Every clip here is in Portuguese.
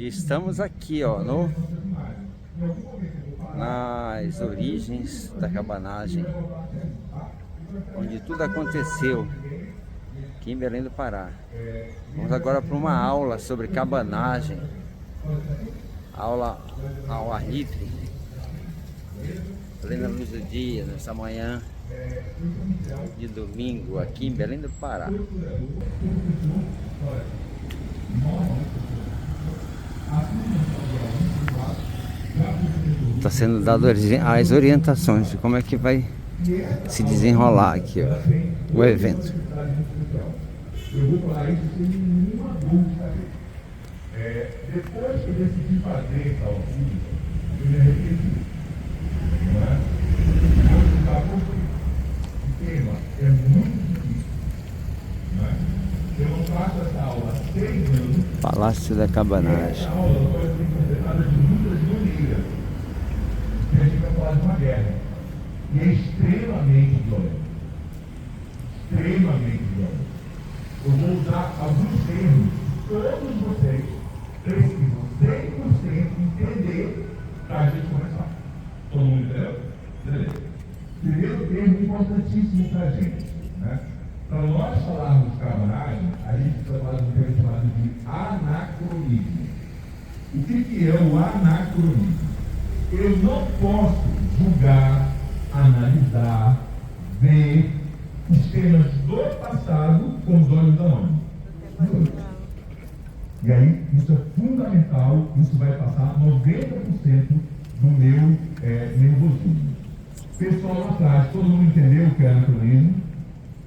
Estamos aqui, ó, nas origens da cabanagem, onde tudo aconteceu, aqui em Belém do Pará. Vamos agora para uma aula sobre cabanagem, aula ao ar livre, plena luz do dia, nessa manhã de domingo, aqui em Belém do Pará. Está sendo dado as orientações de como é que vai se desenrolar aqui, ó, o evento. Eu vou falar isso sem nenhuma dúvida. Depois que eu decidi fazer essa aula pública, eu me arrependi. Não é? Eu vou explicar por quê. O tema é muito difícil. Não é? Eu não faço essa aula há 6 anos. Palácio da Cabanagem. Essa aula pode ser considerada de muitas maneiras. Porque a gente vai falar de uma guerra. E é extremamente violenta. Extremamente violenta. Eu vou usar alguns termos que todos vocês precisam 100% entender para a gente começar. Todo mundo entendeu? Beleza. Primeiro termo importantíssimo para a gente. Né? Para nós falarmos de cabanagem, a gente precisa falar de um termo chamado de anacronismo. O que é o anacronismo? Eu não posso julgar, analisar, ver os temas do passado com os olhos da mãe. E aí, isso é fundamental, isso vai passar 90% do meu nervosismo. Pessoal lá atrás, todo mundo entendeu o que é anacronismo?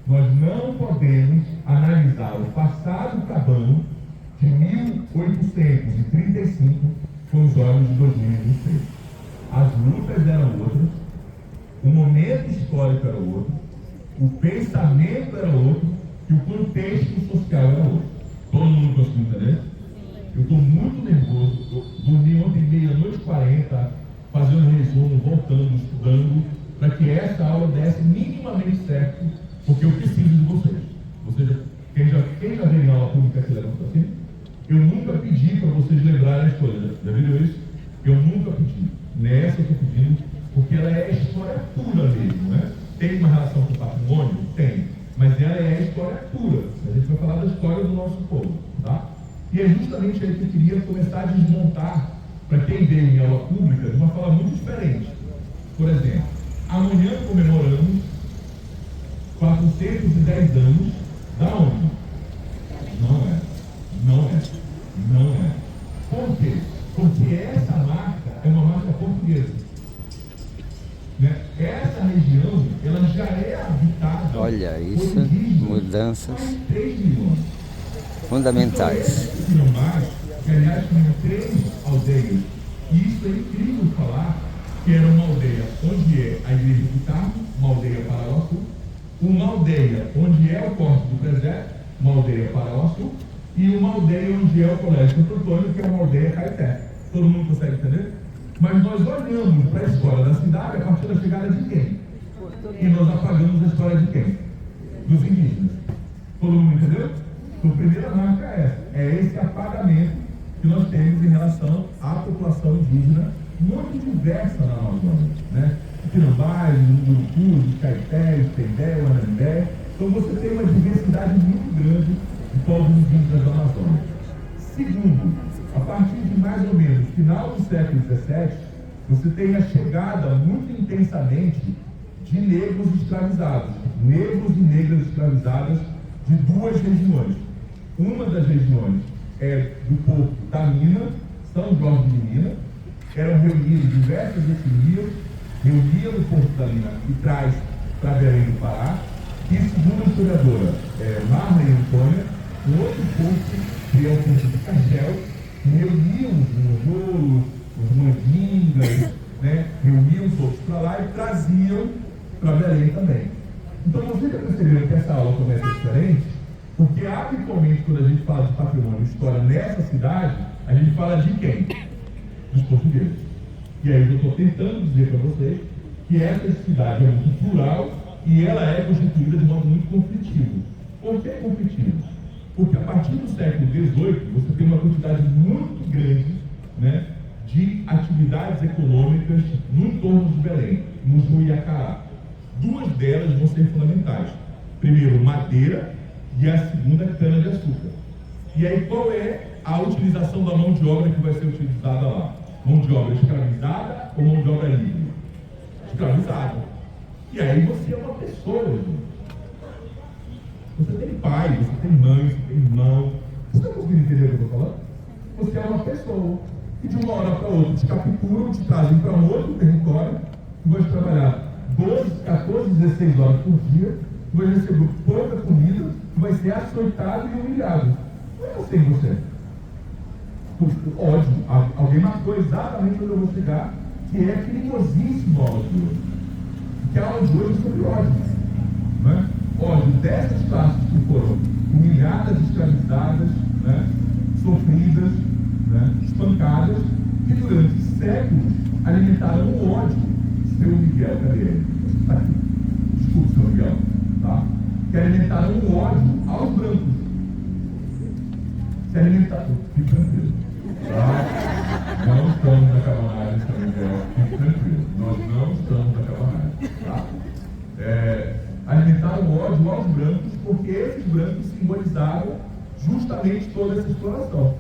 Nós não podemos analisar o passado cabano de 1835 com os olhos de 2023. As lutas eram outras, o momento histórico era outro, o pensamento era outro e o contexto social era outro. Todo mundo conseguiu entender? Eu estou muito nervoso. Eu dormi ontem meia-noite 40, fazendo resumo, voltando, estudando, para que essa aula desse minimamente certo, porque eu preciso de vocês. Ou seja, quem já veio em aula pública se levanta assim? Eu nunca pedi para vocês lembrarem as coisas. Já viram isso? Eu nunca pedi. Nessa eu estou pedindo, porque ela é a história pura mesmo, né? Tem uma relação com o patrimônio? Tem. Mas ela é a história pura. A gente vai falar da história do nosso povo, tá? E é justamente aí que eu queria começar a desmontar, para quem veio em aula pública, de uma forma muito diferente. Por exemplo, amanhã comemoramos 410 anos da ONU. Não é. Não é. Não é. Por quê? Porque essa marca é uma marca portuguesa. Essa região, ela já é habitada. Olha isso, mudanças fundamentais. Que aliás tinha 3 aldeias. E isso é incrível falar que era uma aldeia onde é a igreja do Carmo, uma aldeia Parauaçu, uma aldeia onde é o Corte do Presépio, uma aldeia Parauaçu, e uma aldeia onde é o Colégio Santo Antônio, que é uma aldeia Caeté. Todo mundo consegue entender? Mas nós olhamos para a história da cidade a partir da chegada de quem? E nós apagamos a história de quem? Dos indígenas. Todo mundo entendeu? Então, a primeira marca é essa. É esse apagamento que nós temos em relação à população indígena muito diversa na Amazônia. Né? Os Quilambás, os Urucus, os Caetés, os Tendé, o Anambé. Então você tem uma diversidade muito grande de povos indígenas da Amazônia. Segundo, a partir de mais ou menos final do século XVII, você tem a chegada muito intensamente de negros escravizados, negros e negras escravizadas de 2 regiões. Uma das regiões é do porto da Mina, São Jorge de Minas, eram reunidas diversas etnias, reuniam no porto da Mina e traz para Belém do Pará, e segundo a historiadora Marley Antônia, um outro porto, que é o porto de Cagel, reuniam os monjolos, os mandingas, né? Reuniam os outros para lá e traziam para Belém também. Então vocês já perceberam que essa aula começa diferente, porque habitualmente quando a gente fala de patrimônio e história nessa cidade, a gente fala de quem? Dos portugueses. E aí eu estou tentando dizer para vocês que essa cidade é muito plural e ela é constituída de modo muito conflitivo. Por que conflitivo? Porque a partir do século XVIII, você tem uma quantidade muito grande, né, de atividades econômicas no entorno de Belém, no Juiacará. Duas delas vão ser fundamentais. Primeiro, madeira, e a segunda, cana-de-açúcar. E aí, qual é a utilização da mão de obra que vai ser utilizada lá? Mão de obra escravizada ou mão de obra livre? Escravizada. E aí você é uma pessoa, gente. Você tem pai, você tem mãe, você tem irmão. Você está conseguindo entender o que eu estou falando? Você é uma pessoa. E de uma hora para outra te capturam, te trazem para um outro território, tu vais trabalhar 12, 14, 16 horas por dia, tu vais receber pouca comida, tu vai ser açoitado e humilhado. Não é assim você. Ódio. Alguém marcou exatamente onde eu vou chegar, que é perigosíssimo a aula de hoje. Que a aula de hoje é sobre ódio. Né? Ódio dessas classes que foram humilhadas, escravizadas, né? Sofridas, né? Espancadas, que durante séculos alimentaram o ódio. Seu Miguel, cadê ele? Está aqui. Desculpe, seu Miguel. Tá? Que alimentaram o ódio aos brancos. Se alimentaram. Fique tranquilo. Tá? Não estamos na cabanagem, seu Miguel. Fique tranquilo. Nós não estamos na cabanagem. Tá? Alimentaram o ódio aos brancos, porque esses brancos simbolizavam justamente toda essa exploração.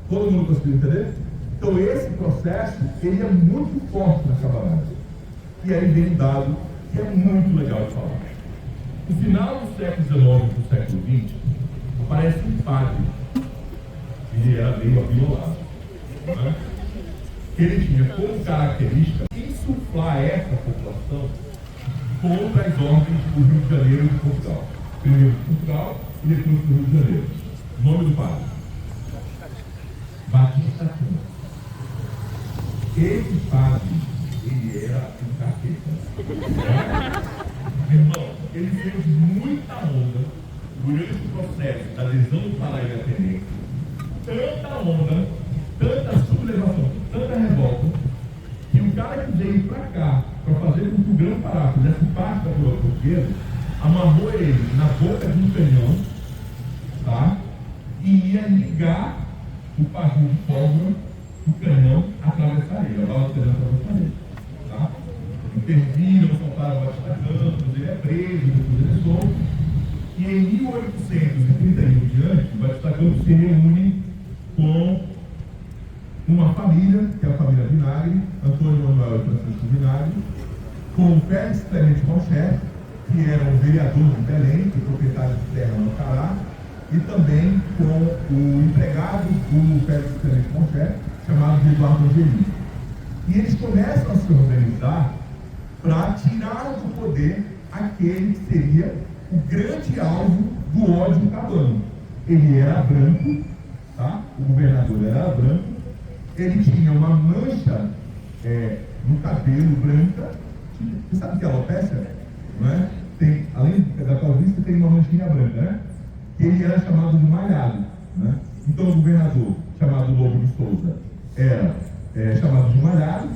Todo mundo conseguiu entender? Então esse processo, ele é muito forte na cabanagem. E aí vem um dado que é muito legal de falar. No final do século XIX e do século XX, aparece um padre. Ele era meio abilolado. Né? Ele tinha como característica insuflar essa população contra as ordens do Rio de Janeiro e de Portugal. Primeiro de Portugal e depois do Rio de Janeiro. O nome do padre? Batista Cunha. Esse padre, ele era um capeta. Irmão, ele fez muita onda durante o processo da adesão do Paraíba Tenente. Tanta onda, tanta sublevação, tanta revolta, que o cara que veio pra cá para fazer com que o Grão-Pará fizesse parte da coroa portuguesa, amarrou ele na boca de um canhão, tá? E ia ligar o pavio de pólvora, o canhão, atravessar ele. Agora o canhão atravessar ele, tá? Interviram, soltaram Batista Campos, ele é preso, depois ele é solto. E em 1831 em diante, o Batista Campos se reúne com uma família, que é a família Vinagre, Antônio Manuel e Francisco Vinagre, com o Félix Clemente Malcher, que era o vereador de Belém, que é proprietário de terra no Pará, e também com o empregado do Félix Clemente Malcher, chamado de Eduardo Angelim. E eles começam a se organizar para tirar do poder aquele que seria o grande alvo do ódio cabano. Ele era branco, tá? O governador era branco, ele tinha uma mancha no cabelo branca. Você sabe o que é alopecia? Não é? Tem, além da calvície, tem uma manchinha branca, né? Ele era chamado de malhado, né? Então o governador, chamado Lobo de Souza, era chamado de malhado,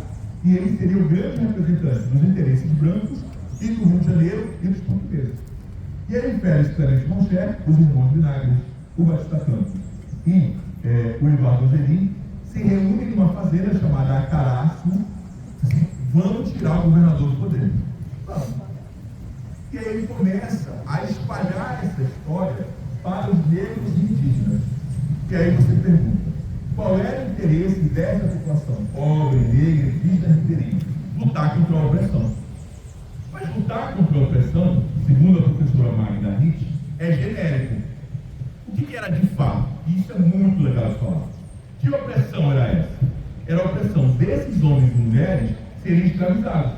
e ele seria o grande representante dos interesses brancos e do Rio de Janeiro e dos portugueses. E aí, Félix Clemente Malcher, os irmãos Vinagre, o Batista Campos e o Eduardo Angelim se reúnem numa fazenda chamada Acaraço. Vamos tirar o governador do poder. Vamos. E aí ele começa a espalhar essa história para os negros e indígenas. E aí você pergunta, qual era o interesse dessa população pobre, negra, indígena, ribeirinha? Lutar contra a opressão. Mas lutar contra a opressão, segundo a professora Magda Hitch, é genérico. O que era de fato? Isso é muito legal de falar. Que opressão era essa? Era a opressão desses homens e mulheres serem escravizados.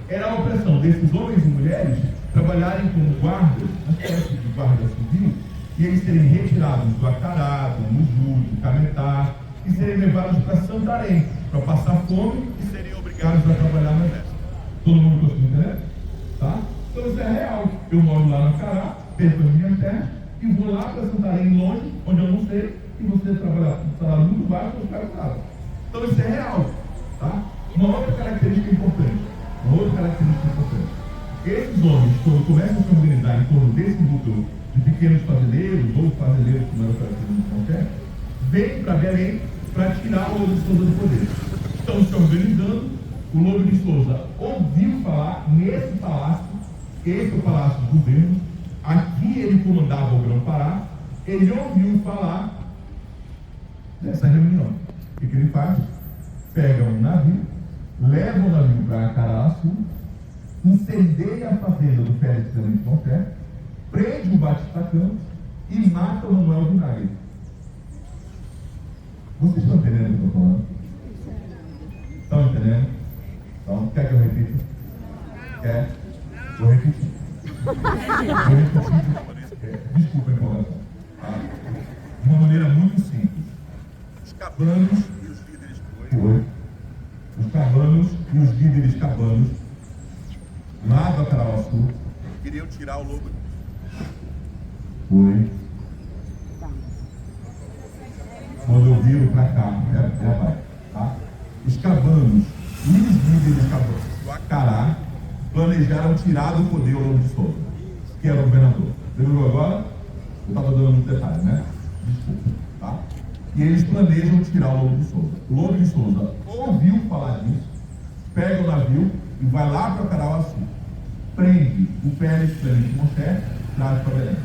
Era a opressão desses homens e mulheres trabalharem como guardas, uma espécie de guarda civil, e eles serem retirados do Acará, do Muju, do Cametá, e serem levados para Santarém, para passar fome e serem obrigados a trabalhar no exército. Todo mundo conseguiu entender? Tá? Então isso é real. Eu moro lá no Acará, perco as minhas terras, e vou lá para Santarém, longe, onde eu não sei, e você trabalhar com um salário muito baixo, eu ficar claro. Então isso é real. Tá? Uma outra característica importante. Esses homens, quando começam a se organizar em torno desse núcleo de pequenos fazeneiros, ou fazeneiros que não eram parecidos com qualquer, vem para Belém para tirar o Lobo de Souza do poder. Estão se organizando, o Lobo de Souza ouviu falar nesse palácio, esse é o palácio do governo, aqui ele comandava o Grão-Pará, ele ouviu falar nessa reunião. O que ele faz? Pega um navio, leva o navio para Acaraçu, incendeia a fazenda do Félix Clemente Monteiro, prende o Batista Campos e mata o Manuel Vinagre. Vocês estão entendendo o que eu estou falando? Estão entendendo? Então, quer que eu repita? Quer? Vou repetir. Desculpa a empolgação. Tá? De uma maneira muito simples. Os cabanos e os líderes os cabanos e os líderes cabanos lá do Acaraçu queriam tirar o lobo. Foi. Quando eu viro para cá, vai, tá? Os cabanos e os líderes cabanos do Acará planejaram tirar do poder o Lobo de Souza, que era o governador. Lembrou agora? Eu estava dando muito detalhe, né? Desculpa, tá? E eles planejam tirar o Lobo de Souza. O Lobo de Souza ouviu falar disso, pega o navio e vai lá para o Acaraçu, prende o Félix Clemente Monteiro, traz para Belém.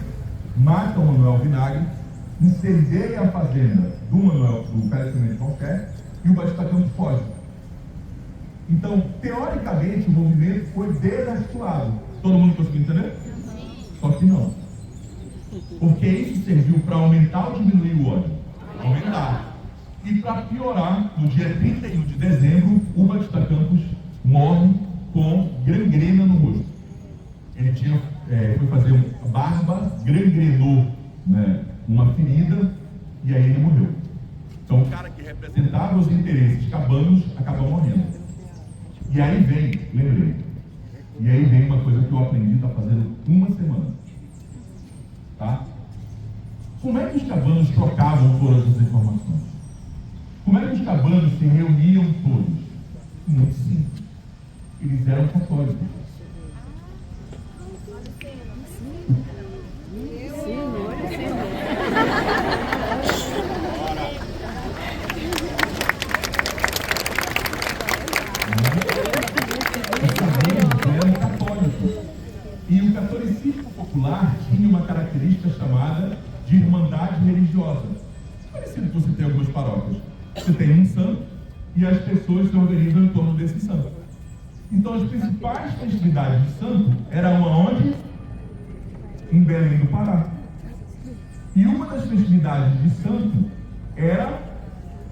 Mata o Manuel Vinagre, incendeia a fazenda do Félix Clemente Monteiro e o Batista Campos foge. Então, teoricamente, o movimento foi desarticulado. Todo mundo conseguiu entender? Só que não. Porque isso serviu para aumentar ou diminuir o ódio? Aumentar. E para piorar, no dia 31 de dezembro, o Batista Campos morre com gangrena no rosto. Ele foi fazer uma barba, gangrenou, né, uma ferida, e aí ele morreu. Então, o cara que representava os interesses cabanos acabou morrendo. E aí vem uma coisa que eu aprendi, está fazendo uma semana. Tá? Como é que os cabanos trocavam todas as informações? Como é que os cabanos se reuniam todos? Muito simples. Eles eram católicos. E o catolicismo popular tinha uma característica chamada de irmandade religiosa. Parecido com você tem algumas paróquias. Você tem um santo e as pessoas se organizam em torno desse santo. Então as principais festividades de santo eram aonde? Em Belém do Pará. E uma das festividades de santo era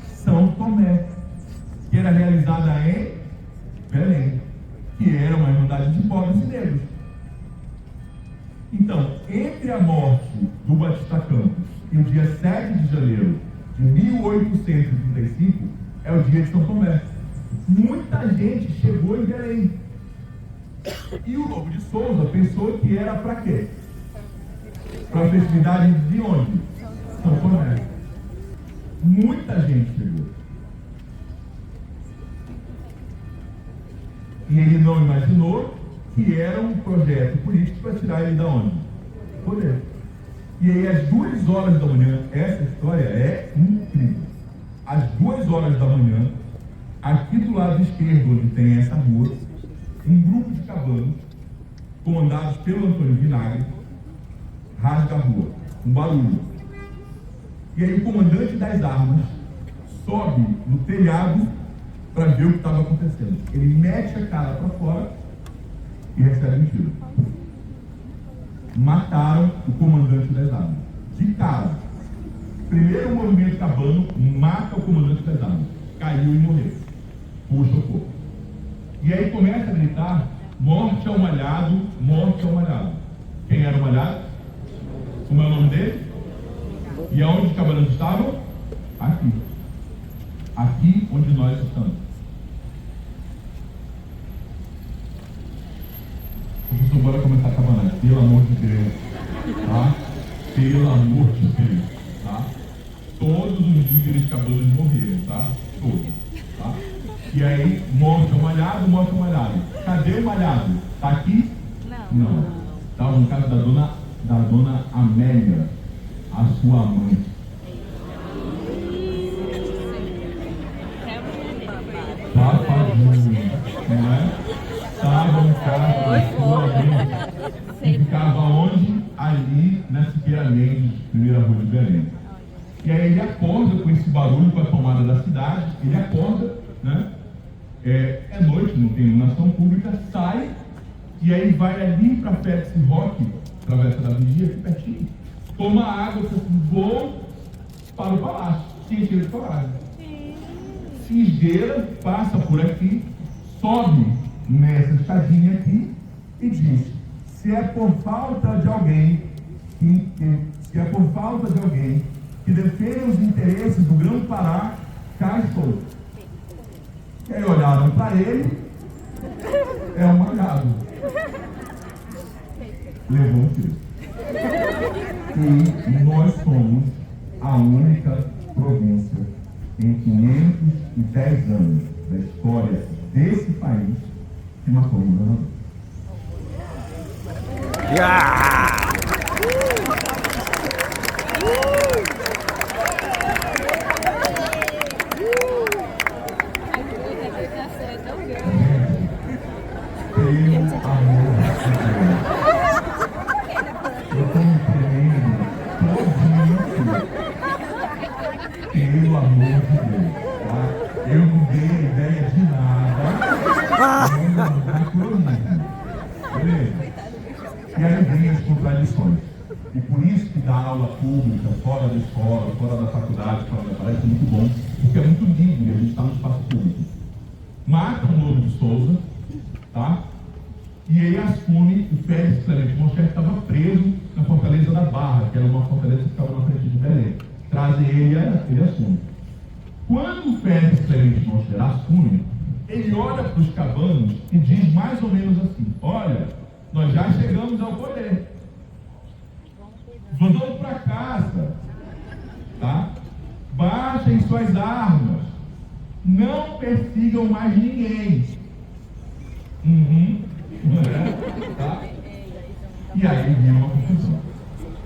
São Tomé, que era realizada em Belém, que era uma irmandade de pobres e negros. Então, entre a morte do Batista Campos e o dia 7 de janeiro de 1835, é o dia de São Tomé. Muita gente chegou em Belém. E o Lobo de Souza pensou que era para quê? Para a festividade de onde? São Tomé. Muita gente chegou. E ele não imaginou que era um projeto político para tirar ele da onde? Poder. E aí, às 2 horas da manhã, essa história é incrível. Às 2 horas da manhã, aqui do lado esquerdo, onde tem essa rua, um grupo de cabanos, comandados pelo Antônio Vinagre, rasga a rua, um barulho. E aí o comandante das armas sobe no telhado para ver o que estava acontecendo. Ele mete a cara para fora e recebe um tiro. Mataram o comandante das armas. De cara. Primeiro o movimento cabano mata o comandante das armas. Caiu e morreu. Puxa o corpo. E aí começa a gritar: morte ao malhado, morte ao malhado. Quem era o malhado? Como é o nome dele? E aonde os cabanos estavam? Aqui. Aqui onde nós estamos. Professor, bora começar a cabanar. Pelo amor de Deus. Tá? Pelo amor de Deus. Tá? Todos os líderes cabanos morreram, tá? Todos. Tá? E aí, morte ao malhado, morte ao malhado. Cadê o malhado? Tá aqui? Não. Tá no caso da dona da dona Amélia, a sua mãe. Papadinho, não é? Estava no carro da sua mãe, que ficava onde? Ali na Siqueira Mendes, primeira rua de Belém. E aí ele acorda com esse barulho, com a tomada da cidade, ele acorda, né? É noite, não tem iluminação pública, sai, e aí vai ali para Félix Roque, Travessa da Vigia, aqui pertinho, toma água, vou para o palácio, se encher de coragem. Se esgueira, passa por aqui, sobe nessa escadinha aqui e diz: se é por falta de alguém que defenda os interesses do Grão-Pará, cá estou. E aí olharam para ele, é um olhado. Levou um tiro. E nós somos a única província em 510 anos da história desse país que matou um governador. Pelo amor de Deus, tá? Eu não dei ideia de nada. Beleza? E aí vem as contradições. E por isso que dar aula pública, fora da escola, fora da faculdade, fora da palestra, é muito bom, porque é muito livre, a gente está no espaço público. Mata o Louro de Souza, tá? E ele assume o Félix Clemente Moncher, que estava preso na Fortaleza da Barra, que era uma fortaleza que ficava na frente de Belém. Trazem ele assume. Quando o Félix Clemente Moncher assume, ele olha para os cabanos e diz mais ou menos assim: olha, nós já chegamos ao poder. Vamos para casa, tá? Baixem suas armas. Não persigam mais ninguém. Tá? E aí vem uma confusão.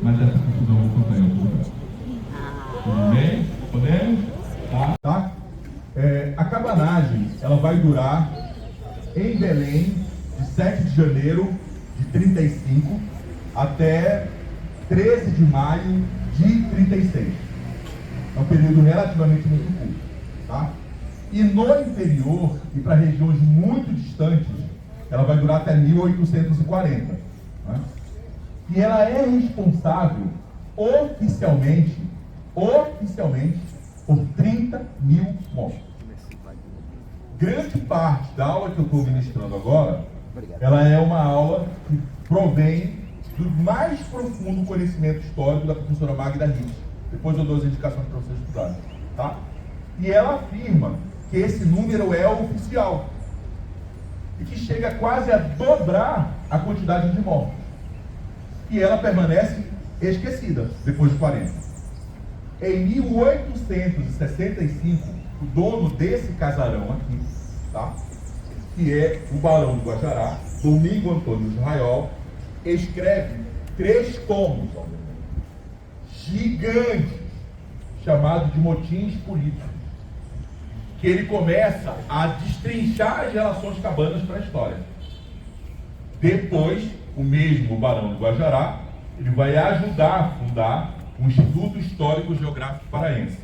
Mas essa confusão eu vou contar em outro lugar. Tudo bem? Podemos? Tá? A cabanagem, ela vai durar em Belém de 7 de janeiro de 35 até 13 de maio de 36. É um período relativamente muito curto, tá? E no interior e para regiões muito distantes, ela vai durar até 1840. Né? E ela é responsável oficialmente, por 30 mil mortos. Grande parte da aula que eu estou ministrando agora, ela é uma aula que provém do mais profundo conhecimento histórico da professora Magda Rich. Depois eu dou as indicações para vocês estudarem, tá? E ela afirma que esse número é oficial e que chega quase a dobrar a quantidade de mortos. E ela permanece esquecida depois de 40. Em 1865, o dono desse casarão aqui, tá? Que é o Barão do Guajará, Domingo Antônio de Raiol, escreve 3 tomos gigantes, chamados de motins políticos, que ele começa a destrinchar as relações cabanas para a história. Depois, o mesmo Barão do Guajará, ele vai ajudar a fundar o Instituto Histórico Geográfico Paraense.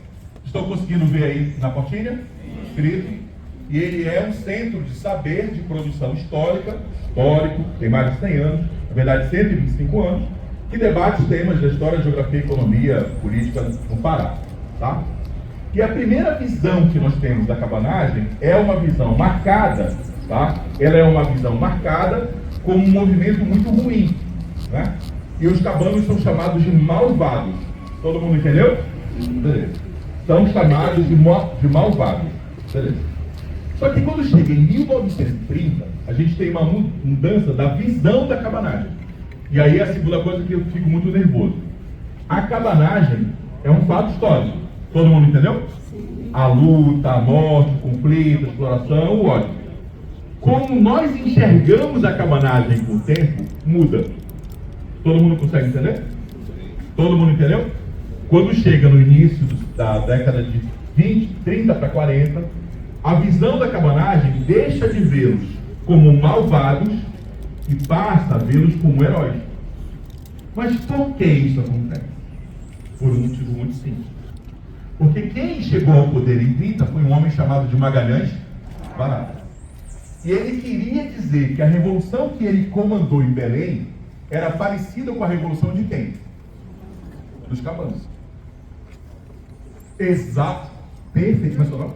Estão conseguindo ver aí na portinha? Escrito. E ele é um centro de saber de produção histórico, tem mais de 100 anos, na verdade 125 anos, que debate temas da história, geografia, economia, política no Pará. Tá? E a primeira visão que nós temos da cabanagem é uma visão marcada, tá? Ela é uma visão marcada como um movimento muito ruim, né? E os cabanos são chamados de malvados. Todo mundo entendeu? Beleza. São chamados de malvados. Beleza. Só que quando chega em 1930, a gente tem uma mudança da visão da cabanagem. E aí é a segunda coisa que eu fico muito nervoso. A cabanagem é um fato histórico. Todo mundo entendeu? A luta, a morte, o conflito, a exploração, o ódio. Como nós enxergamos a cabanagem com o tempo, muda. Todo mundo consegue entender? Todo mundo entendeu? Quando chega no início da década de 20, 30 para 40, a visão da cabanagem deixa de vê-los como malvados e passa a vê-los como heróis. Mas por que isso acontece? Por um motivo muito simples. Porque quem chegou ao poder em 30 foi um homem chamado de Magalhães Barata. E ele queria dizer que a revolução que ele comandou em Belém era parecida com a revolução de quem? Dos cabanos. Exato. Perfeito. Mas só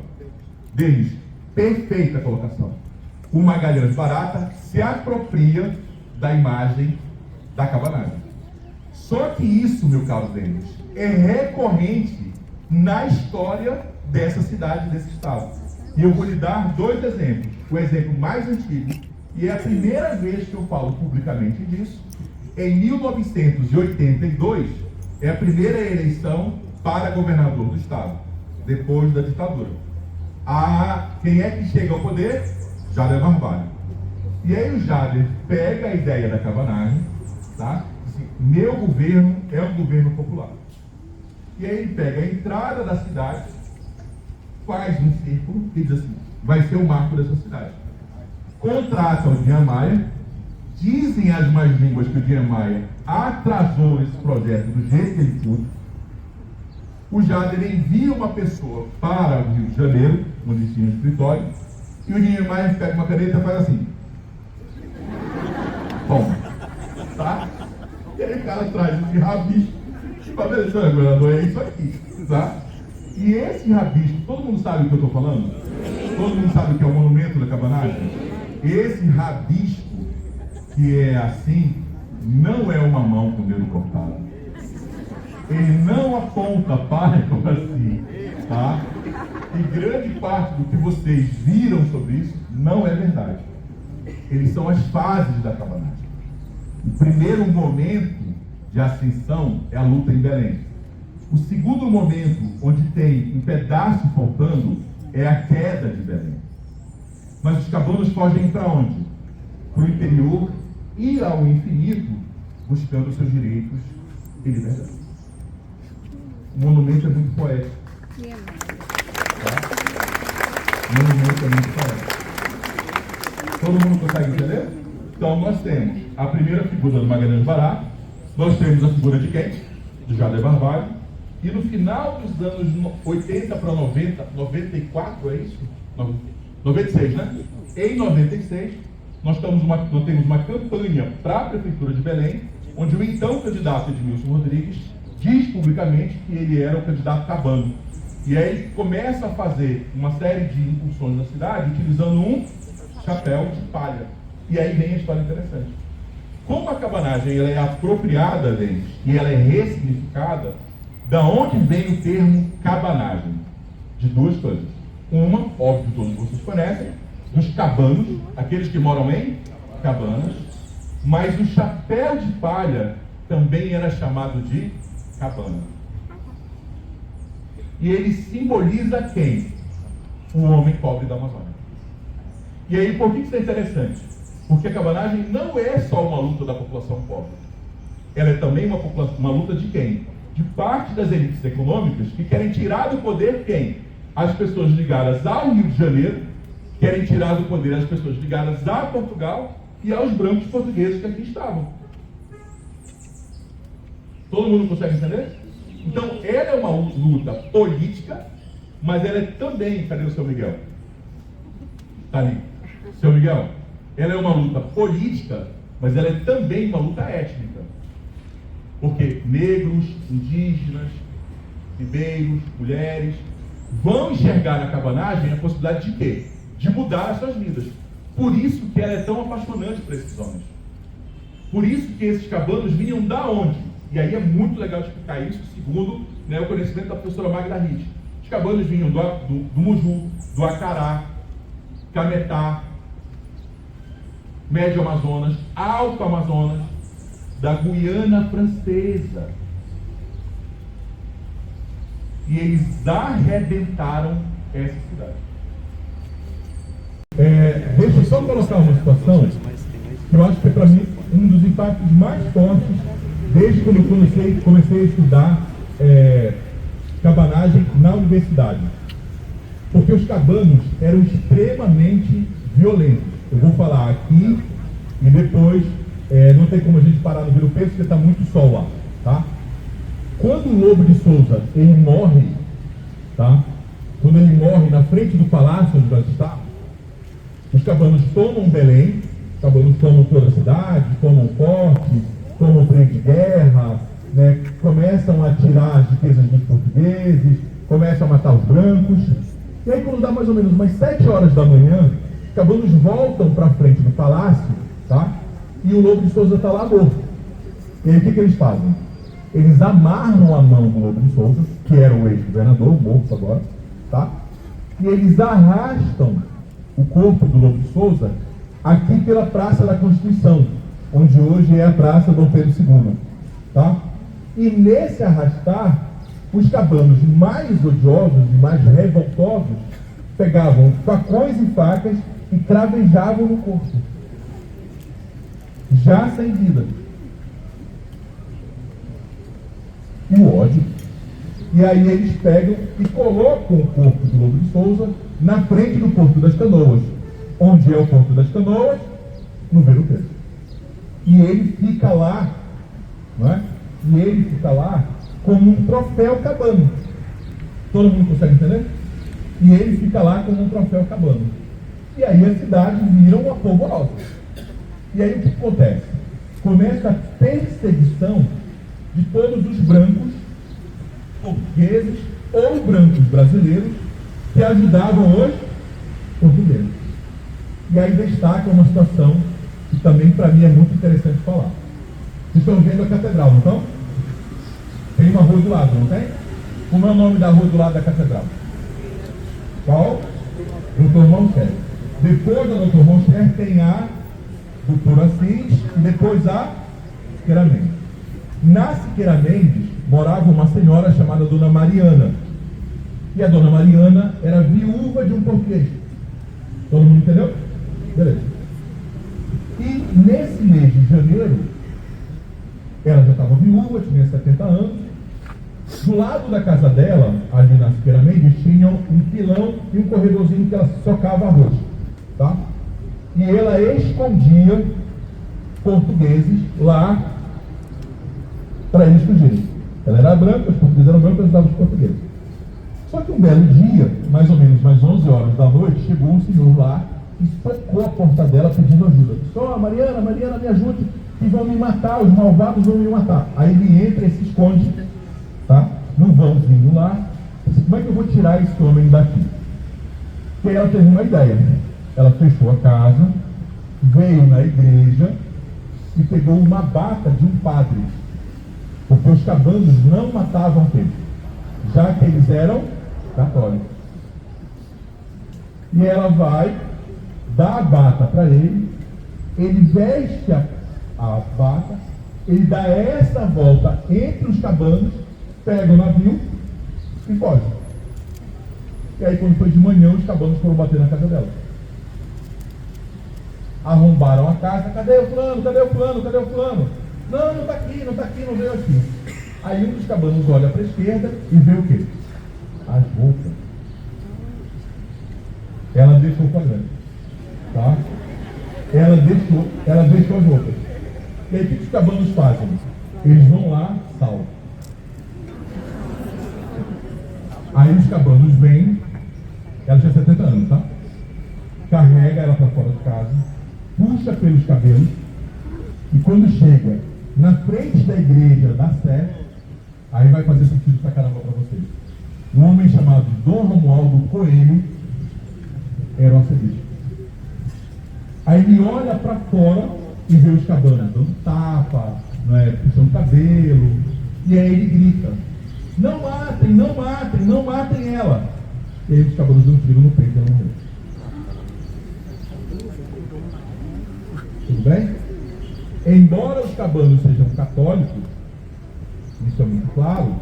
deles. Perfeita colocação. O Magalhães Barata se apropria da imagem da cabanagem. Só que isso, meu caro Denis, é recorrente na história dessa cidade, desse estado. E eu vou lhe dar dois exemplos. O exemplo mais antigo, e é a primeira vez que eu falo publicamente disso, em 1982, é a primeira eleição para governador do estado, depois da ditadura. Quem é que chega ao poder? Jader Barbalho. E aí o Jader pega a ideia da cabanagem, tá? Assim, meu governo é um governo popular. E aí ele pega a entrada da cidade, faz um círculo e diz assim, vai ser o marco dessa cidade. Contrata o Niemeyer, dizem as más línguas que o Niemeyer atrasou esse projeto do jeito que ele pôde. O Jader envia uma pessoa para o Rio de Janeiro, onde tinha um escritório, e o Niemeyer pega uma caneta e faz assim. Bom, tá? E aí o cara traz esse rabisco e fala, governador, é isso aqui, tá? E esse rabisco, todo mundo sabe o que eu estou falando? Todo mundo sabe o que é o monumento da cabanagem? Esse rabisco, que é assim, não é uma mão com o dedo cortado. Ele não aponta para como assim, tá? E grande parte do que vocês viram sobre isso não é verdade. Eles são as fases da cabanagem. O primeiro momento de ascensão é a luta em Belém. O segundo momento, onde tem um pedaço faltando, é a queda de Belém. Mas os cabanos fogem para onde? Para o interior e ao infinito, buscando seus direitos e liberdade. O monumento é muito poético. Tá? O monumento é muito poético. Todo mundo consegue entender? Então nós temos a primeira figura do Magalhães Barata, nós temos a figura de quem? De Jader Barbalho, e no final dos anos 80 para 90, 94 é isso? 96, né? Em 96, nós temos uma campanha para a Prefeitura de Belém, onde o então candidato Edmilson Rodrigues diz publicamente que ele era o candidato cabano. E aí começa a fazer uma série de incursões na cidade, utilizando um chapéu de palha. E aí vem a história interessante. Como a cabanagem ela é apropriada deles e ela é ressignificada, da onde vem o termo cabanagem? De duas coisas. Uma, óbvio, todos vocês conhecem, dos cabanos, aqueles que moram em cabanas, mas o chapéu de palha também era chamado de cabana. E ele simboliza quem? O homem pobre da Amazônia. E aí, por que isso é interessante? Porque a cabanagem não é só uma luta da população pobre. Ela é também uma luta de quem? De parte das elites econômicas que querem tirar do poder quem? As pessoas ligadas ao Rio de Janeiro, querem tirar do poder as pessoas ligadas a Portugal e aos brancos portugueses que aqui estavam. Todo mundo consegue entender? Então, ela é uma luta política, mas ela é também... Cadê o seu Miguel? Está ali. Seu Miguel, ela é uma luta política, mas ela é também uma luta étnica. Porque negros, indígenas, ribeiros, mulheres vão enxergar na cabanagem a possibilidade de quê? De mudar as suas vidas. Por isso que ela é tão apaixonante para esses homens. Por isso que esses cabanos vinham da onde? E aí é muito legal explicar isso, segundo o conhecimento da professora Magda Ritt. Os cabanos vinham do Muju, do Acará, Cametá, Médio Amazonas, Alto Amazonas, da Guiana Francesa. E eles arrebentaram essa cidade. Deixa eu só colocar uma situação que eu acho que para mim um dos impactos mais fortes desde quando eu comecei a estudar cabanagem na universidade. Porque os cabanos eram extremamente violentos. Eu vou falar aqui e depois não tem como a gente parar no Viro Peso porque está muito sol lá, tá? Quando o Lobo de Souza ele morre, tá? Quando ele morre na frente do palácio onde nós estávamos, os cabanos tomam Belém, os cabanos tomam toda a cidade, tomam o forte, tomam o trem de guerra, né? Começam a tirar as riquezas dos portugueses, começam a matar os brancos. E aí quando dá mais ou menos umas 7 horas da manhã, os cabanos voltam para frente do palácio, tá? E o Lobo de Souza está lá morto. E aí o que eles fazem? Eles amarram a mão do Lobo de Souza, que era o ex-governador, morto agora, tá? E eles arrastam o corpo do Lobo de Souza aqui pela Praça da Constituição, onde hoje é a Praça Dom Pedro II, tá? E nesse arrastar, os cabanos mais odiosos e mais revoltosos pegavam facões e facas e cravejavam no corpo, já sem vida. E o ódio. E aí eles pegam e colocam o corpo do Lobo de Souza na frente do Porto das Canoas. Onde é o Porto das Canoas? No Viro Peso. E ele fica lá, não é? E ele fica lá como um troféu cabano. Todo mundo consegue entender? E ele fica lá como um troféu cabano. E aí a cidade vira uma polvorosa. E aí o que acontece? Começa a perseguição de todos os brancos portugueses ou brancos brasileiros que ajudavam os portugueses. E aí destaca uma situação que também para mim é muito interessante falar. Vocês estão vendo a catedral, não estão? Tem uma rua do lado, não tem? Como é o nome da rua do lado da catedral? Qual? Doutor Moncher. Depois da Doutor Moncher tem a Doutor Assis e depois a Siqueira Mendes. Na Siqueira Mendes morava uma senhora chamada Dona Mariana. E a Dona Mariana era viúva de um português. Todo mundo entendeu? Beleza. E nesse mês de janeiro, ela já estava viúva, tinha 70 anos. Do lado da casa dela, ali na Siqueira Mendes, tinha um pilão e um corredorzinho que ela socava arroz, tá? E ela escondia portugueses lá para eles fugirem. Ela era branca, os portugueses eram brancos, ajudavam os portugueses. Só que um belo dia, mais ou menos mais 11 horas da noite, chegou um senhor lá e tocou a porta dela pedindo ajuda. Disse: ó, Mariana, me ajude, que vão me matar, os malvados vão me matar. Aí ele entra e se esconde, tá? No vãozinho lá. Disse: como é que eu vou tirar esse homem daqui? E aí ela teve uma ideia. Ela fechou a casa, veio na igreja e pegou uma bata de um padre. Porque os cabanos não matavam peixe, já que eles eram católicos. E ela vai, dá a bata para ele veste a bata, ele dá essa volta entre os cabanos, pega o navio e foge. E aí quando foi de manhã, os cabanos foram bater na casa dela. Arrombaram a casa: cadê o fulano? Cadê o fulano? Cadê o fulano? Não, não está aqui, não veio aqui. Aí um dos cabanos olha para a esquerda e vê o quê? As roupas. Ela deixou o flagrante, tá? Ela deixou as roupas. E aí o que os cabanos fazem? Eles vão lá, salvam. Aí os cabanos vêm, ela tinha 70 anos, tá? Carrega ela para fora de casa, puxa pelos cabelos, e quando chega na frente da igreja da Sé, aí vai fazer sentido pra caramba para vocês. Um homem chamado Dom Romualdo Coelho era o arcebispo. Aí ele olha para fora e vê os cabanos dando tapa, puxando cabelo, e aí ele grita: não matem, não matem, não matem ela. E aí os cabanos dão um tiro no peito e ela morreu. Tudo bem? Embora os cabanos sejam católicos, isso é muito claro,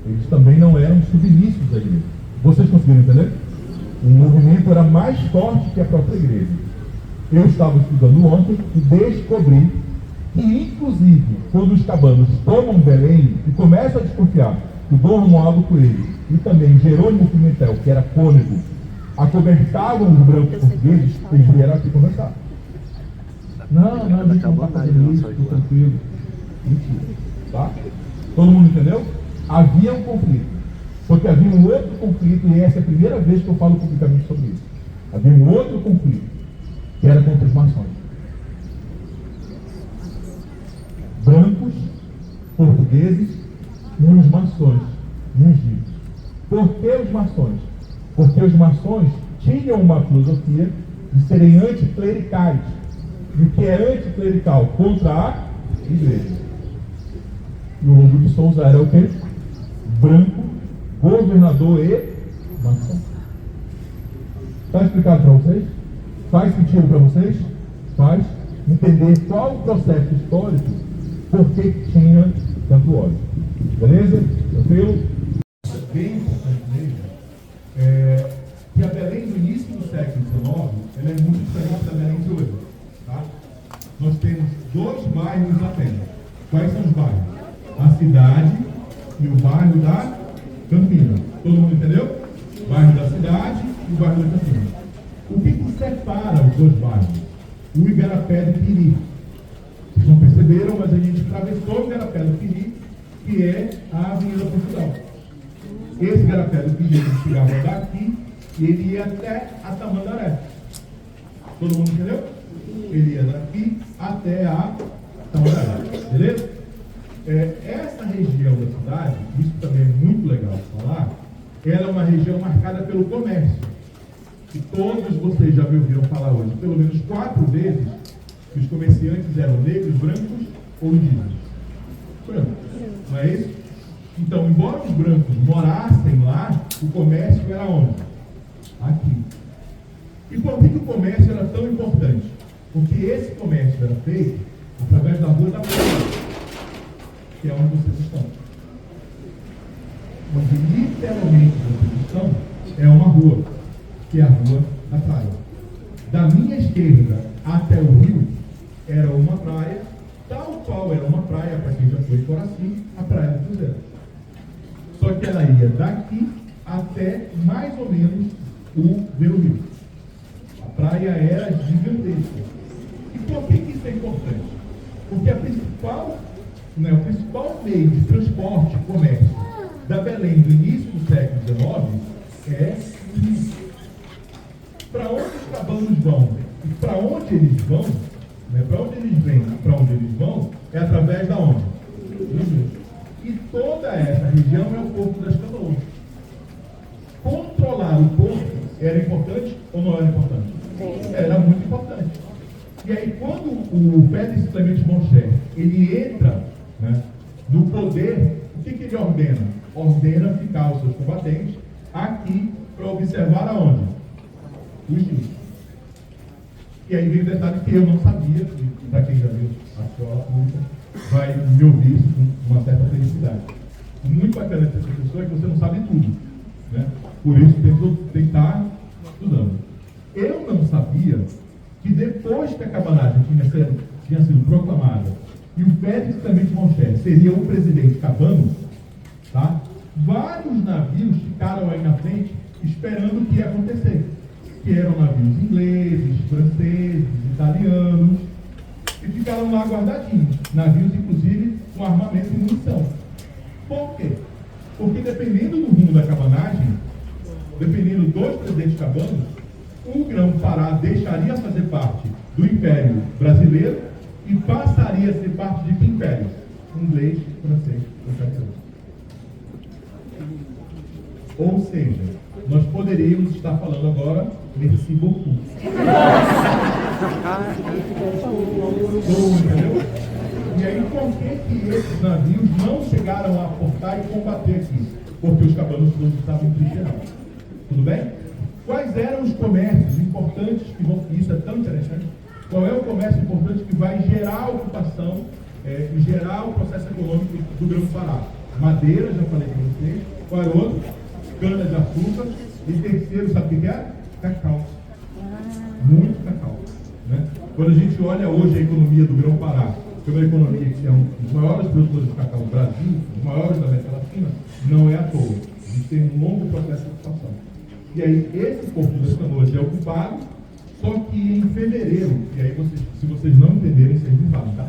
eles também não eram submissos à igreja. Vocês conseguiram entender? O movimento era mais forte que a própria igreja. Eu estava estudando ontem e descobri que, inclusive, quando os cabanos tomam Belém e começam a desconfiar que o Dom Romualdo Coelho e também Jerônimo Pimentel, que era cônego, acobertavam os brancos portugueses, eles vieram aqui conversar. Não, a gente não está fazendo isso, estou tranquilo. Mentira. Tá? Todo mundo entendeu? Havia um conflito. Só que havia um outro conflito, e essa é a primeira vez que eu falo publicamente sobre isso. Havia um outro conflito, que era contra os maçons. Brancos, portugueses e os maçons, ungidos. Por que os maçons? Porque os maçons tinham uma filosofia de serem anticlericais. E o que é anticlerical? Contra a igreja. E o Hugo de Souza era o quê? Branco, governador e maçom. Está explicado para vocês? Faz sentido para vocês? Faz. Entender qual o processo histórico, por que tinha tanto ódio. Beleza? Tranquilo? Bem importante mesmo que a Belém do início do século XIX ela é muito diferente da Belém de hoje. Tá? Nós temos dois bairros apenas. Quais são os bairros? A cidade e o bairro da Campina. Todo mundo entendeu? O bairro da cidade e o bairro da Campina. O que separa os dois bairros? O Igarapé do Piri. Vocês não perceberam, mas a gente atravessou o Igarapé do Piri, que é a Avenida Portugal. Esse Igarapé do Piri ele chegava daqui e ele ia até a Tamandaré. Todo mundo entendeu? Ele ia daqui até a Tamandaré. Beleza? Essa região da cidade, isso também é muito legal de falar, ela é uma região marcada pelo comércio. E todos vocês já me ouviram falar hoje, pelo menos 4 vezes, que os comerciantes eram negros, brancos ou indígenas. Brancos. Não é isso? Então, embora os brancos morassem lá, o comércio era onde? Aqui. E por que o comércio era tão importante? Porque esse comércio era feito através da Rua da Praia, que é onde vocês estão. Onde literalmente vocês estão é uma rua, que é a Rua da Praia. Da minha esquerda até o rio era uma praia, tal qual era uma praia, para quem já foi por assim, a Praia do Cruzeiro. Só que ela ia daqui até mais ou menos o rio. A praia era gigantesca. E por que isso é importante? Porque o principal meio de transporte e comércio da Belém do início do século XIX é o rio. Para onde os cabanos vão e para onde eles vão, para onde eles vêm e para onde eles vão, é através da onde? Do rio. E toda essa região é o Porto das Canoas. Controlar o porto era importante ou não era importante? Era muito importante. E aí, quando o Félix Clemente Moncher ele entra no poder, o que ele ordena? Ordena ficar os seus combatentes aqui para observar aonde? Os rios. E aí vem o detalhe que eu não sabia, e para quem já viu a escola pública, vai me ouvir isso com uma certa felicidade. Muito bacana de ser professor é que você não sabe tudo. Por isso tem que estar estudando. Eu não sabia que depois que a cabanagem tinha sido proclamada e o Félix Clemente Moncher seria o presidente cabano, tá? Vários navios ficaram aí na frente esperando o que ia acontecer. Que eram navios ingleses, franceses, italianos, e ficaram lá guardadinhos. Navios, inclusive, com armamento e munição. Por quê? Porque dependendo do rumo da cabanagem, dependendo dos presidentes cabanos, o Grão-Pará deixaria fazer parte do Império Brasileiro e passaria a ser parte de que império? Inglês, francês ou italiano. Ou seja, nós poderíamos estar falando agora merci beaucoup. Entendeu? E aí, por que esses navios não chegaram a aportar e combater aqui? Porque os cabanos todos estavam trincheirados. Tudo bem? Quais eram os comércios importantes que vão... Isso é tão interessante. Qual é o comércio importante que vai gerar ocupação e gerar o processo econômico do Grão-Pará? Madeira, já falei para vocês. Qual é o outro? Cana-de-açúcar. E terceiro, sabe o que é? Cacau. Muito cacau. Quando a gente olha hoje a economia do Grão-Pará sobre a economia, que é um dos maiores produtores de cacau no Brasil, os maiores da América Latina, não é à toa. A gente tem um longo processo de ocupação. E aí, esse Porto das Canoas é ocupado, só que em fevereiro, e aí se vocês não entenderem, vocês me falam, tá?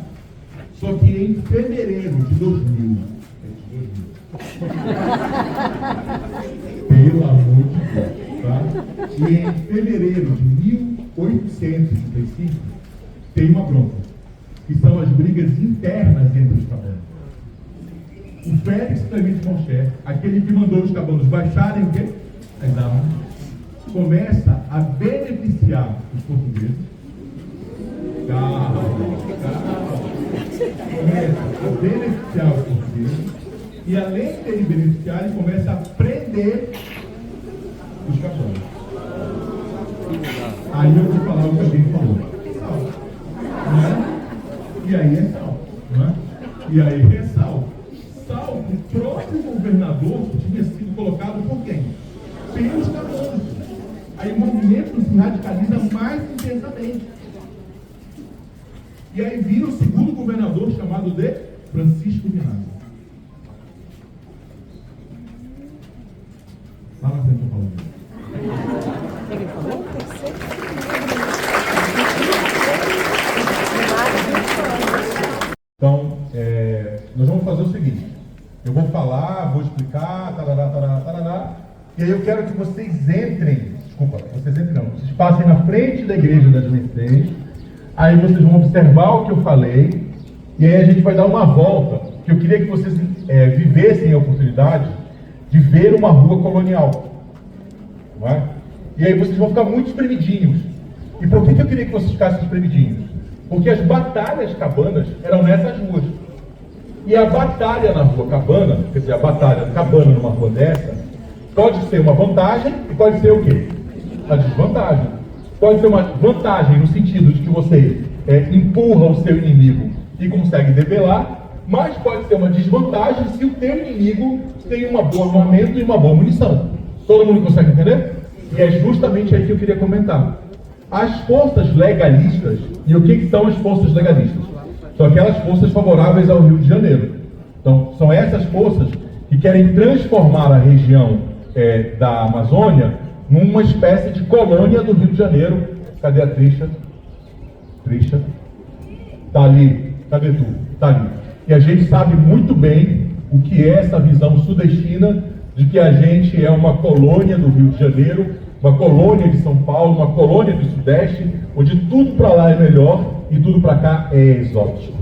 Só que em fevereiro de 2000, pelo amor de Deus, tá? E em fevereiro de 1835, tem uma bronca, que são as brigas internas entre os cabanos. O Félix Clemente Moncher, aquele que mandou os cabanos baixarem o quê? As armas, começa a beneficiar os portugueses. Começa a beneficiar os portugueses. E além de ele beneficiar, ele começa a prender os cabanos. Aí eu vou falar o que alguém falou. Sal. Não é? E aí é sal. Não é? E aí é sal. Sal, o próprio governador tinha sido colocado por quem? Pelos cabanos. Aí o movimento se radicaliza mais intensamente. E aí vira o segundo governador, chamado de Francisco Vinagre. Lá na frente eu falo. Ele falou? Então, nós vamos fazer o seguinte. Eu vou falar, vou explicar, tarará, tarará, tarará. E aí eu quero que vocês entrem. Desculpa, vocês entrem não. Vocês passem na frente da igreja das Mercês. Aí vocês vão observar o que eu falei. E aí a gente vai dar uma volta. Que eu queria que vocês vivessem a oportunidade de ver uma rua colonial. Não é? E aí vocês vão ficar muito espremidinhos. E por que eu queria que vocês ficassem espremidinhos? Porque as batalhas cabanas eram nessas ruas. E a batalha na rua cabana, quer dizer, a batalha cabana numa rua dessa, pode ser uma vantagem e pode ser o quê? A desvantagem. Pode ser uma vantagem no sentido de que você empurra o seu inimigo e consegue debelar, mas pode ser uma desvantagem se o teu inimigo tem um bom armamento e uma boa munição. Todo mundo consegue entender? E é justamente aí que eu queria comentar. As forças legalistas, e o que são as forças legalistas? São aquelas forças favoráveis ao Rio de Janeiro. Então, são essas forças que querem transformar a região da Amazônia numa espécie de colônia do Rio de Janeiro. Cadê a Trisha? Trisha? Tá ali. Cadê tu? Tá ali. E a gente sabe muito bem o que é essa visão sudestina de que a gente é uma colônia do Rio de Janeiro, uma colônia de São Paulo, uma colônia do Sudeste, onde tudo para lá é melhor e tudo para cá é exótico.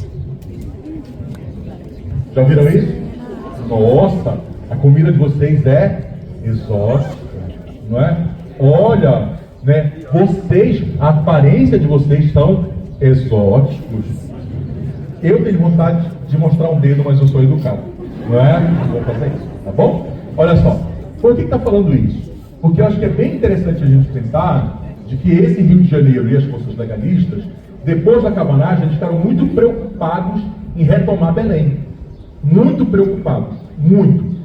Já ouviram isso? Nossa, a comida de vocês é exótica, não é? Olha, né? Vocês, a aparência de vocês são exóticos. Eu tenho vontade de mostrar um dedo, mas eu sou educado, não é? Não vou fazer isso, tá bom? Olha só, por que está falando isso? Porque eu acho que é bem interessante a gente pensar de que esse Rio de Janeiro e as forças legalistas, depois da cabanagem, eles ficaram muito preocupados em retomar Belém. Muito preocupados, muito.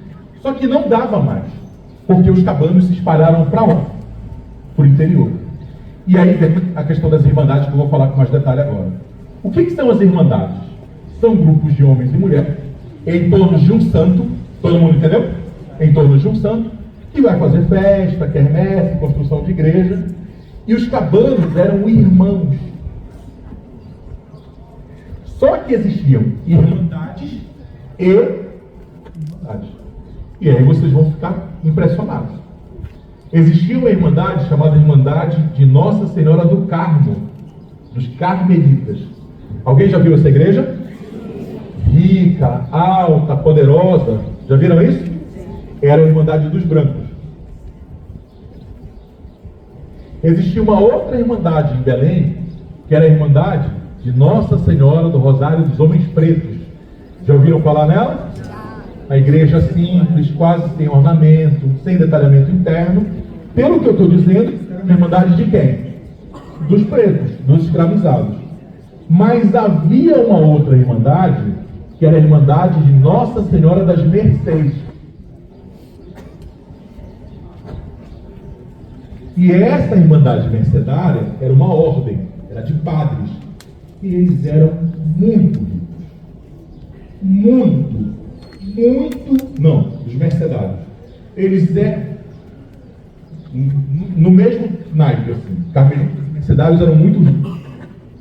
Só que não dava mais, porque os cabanos se espalharam para onde? Para o interior. E aí vem a questão das irmandades, que eu vou falar com mais detalhe agora. O que são as irmandades? São grupos de homens e mulheres em torno de um santo, todo mundo entendeu? Em torno de um santo, que vai fazer festa, quermesse, construção de igreja. E os cabanos eram irmãos. Só que existiam irmandades e irmandades. E aí vocês vão ficar impressionados. Existia uma irmandade chamada Irmandade de Nossa Senhora do Carmo, dos Carmelitas. Alguém já viu essa igreja? Rica, alta, poderosa. Já viram isso? Era a Irmandade dos Brancos. Existia uma outra irmandade em Belém, que era a Irmandade de Nossa Senhora do Rosário dos Homens Pretos. Já ouviram falar nela? A igreja simples, quase sem ornamento, sem detalhamento interno. Pelo que eu estou dizendo, a Irmandade de quem? Dos pretos, dos escravizados. Mas havia uma outra irmandade, que era a Irmandade de Nossa Senhora das Mercês. E essa irmandade mercedária era uma ordem, era de padres. E eles eram muito ricos. os mercedários, eles no mesmo naipe, assim, carmelitas e mercedários eram muito ricos,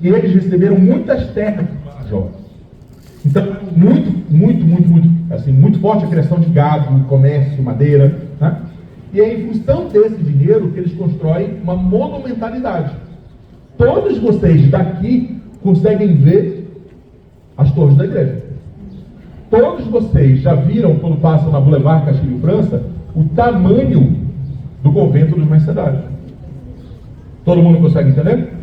e eles receberam muitas terras do Marajó. Então, muito forte a criação de gado, comércio, madeira, né? E é em função desse dinheiro que eles constroem uma monumentalidade. Todos vocês daqui conseguem ver as torres da igreja. Todos vocês já viram, quando passam na Boulevard Castilho França, o tamanho do convento dos mercedários. Todo mundo consegue entender?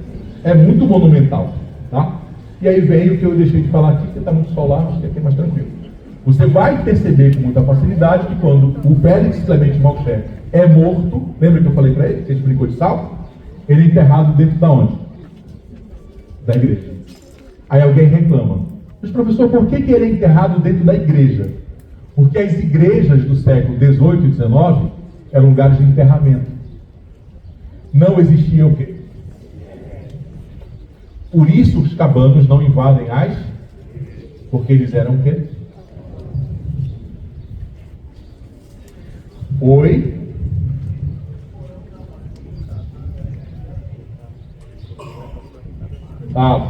É muito monumental, tá? E aí vem o que eu deixei de falar aqui, que está muito solar, acho que aqui é mais tranquilo. Você vai perceber com muita facilidade que quando o Félix Clemente Malcher é morto, lembra que eu falei para ele, que ele explicou de sal? Ele é enterrado dentro da onde? Da igreja. Aí alguém reclama: mas professor, por que ele é enterrado dentro da igreja? Porque as igrejas do século XVIII e XIX eram lugares de enterramento. Não existia o quê? Por isso os cabanos não invadem as, porque eles eram o quê? Oi?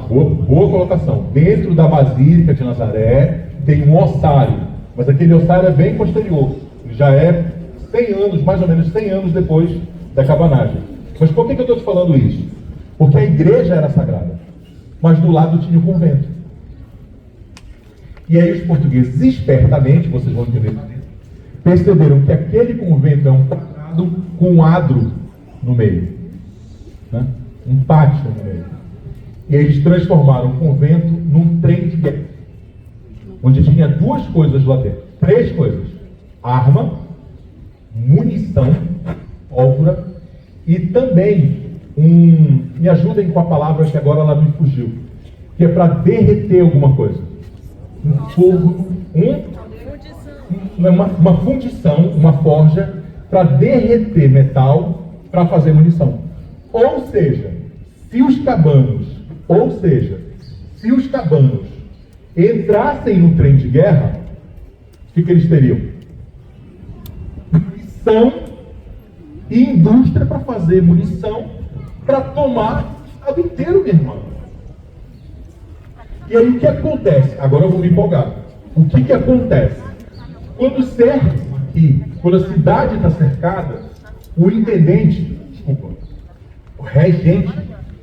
Boa colocação. Dentro da Basílica de Nazaré tem um ossário, mas aquele ossário é bem posterior. Já é 100 anos, mais ou menos 100 anos depois da cabanagem. Mas por que eu estou te falando isso? Porque a igreja era sagrada, mas do lado tinha o convento. E aí os portugueses, espertamente, vocês vão entender, perceberam que aquele convento é um quadrado com um adro no meio, né? Um pátio no meio. E aí eles transformaram o convento num trem de guerra, onde tinha duas coisas lá dentro. 3 coisas: arma, munição, pólvora e também me ajudem com a palavra que agora ela me fugiu, que é para derreter alguma coisa. Um fogo, uma fundição, uma forja para derreter metal para fazer munição. Ou seja, se os cabanos entrassem no trem de guerra, o que eles teriam? Munição e indústria para fazer munição para tomar o estado inteiro, meu irmão. E aí o que acontece? Agora eu vou me empolgar. O que acontece? Quando a cidade está cercada, o intendente, o regente,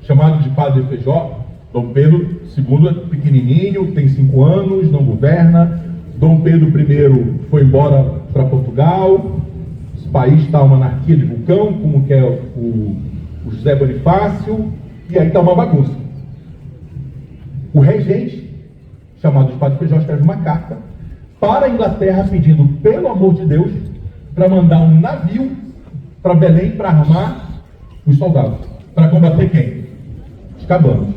chamado de Padre Feijó, Dom Pedro II é pequenininho, tem 5 anos, não governa. Dom Pedro I foi embora para Portugal. Esse país está uma anarquia de vulcão, como que é o José Bonifácio, e aí está uma bagunça. O regente, chamado de Padre Feijó, escreve uma carta para a Inglaterra pedindo, pelo amor de Deus, para mandar um navio para Belém para armar os soldados. Para combater quem? Os cabanos.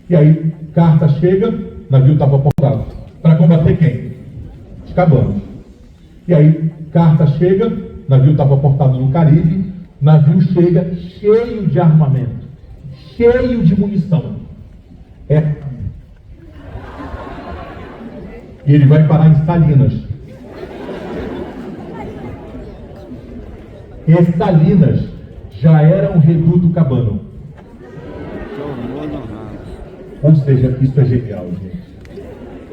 E aí, carta chega, navio estava aportado. Para combater quem? Os cabanos. E aí, carta chega, navio estava aportado no Caribe, navio chega cheio de armamento, cheio de munição. E ele vai parar em Salinas. E Salinas já era um reduto cabano. Ou seja, isso é genial, gente.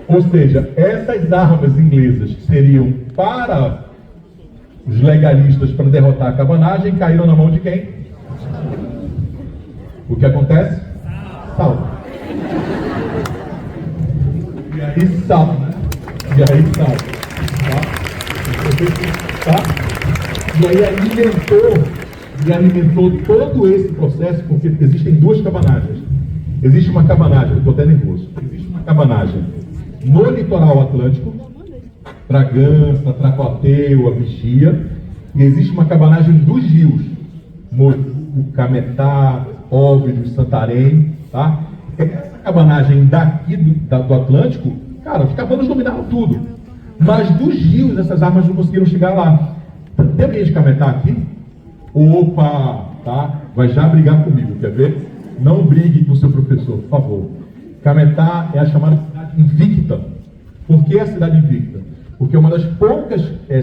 Ou seja, essas armas inglesas que seriam para os legalistas para derrotar a cabanagem caíram na mão de quem? O que acontece? Salto. E aí salto, né? Tá? E aí alimentou todo esse processo, porque existem 2 cabanagens. Existe uma cabanagem, eu estou até nervoso. Existe uma cabanagem no litoral atlântico, Bragança, Tracoateu, Avixia, e existe uma cabanagem dos rios, o Cametá, Óbidos, Santarém, tá? Essa cabanagem daqui do Atlântico, cara, os cabanos dominaram tudo. Mas dos rios, essas armas não conseguiram chegar lá. Tem alguém de Cametá aqui? Opa, tá? Vai já brigar comigo, quer ver? Não brigue com o seu professor, por favor. Cametá é a chamada cidade invicta. Por que a cidade invicta? Porque é uma das poucas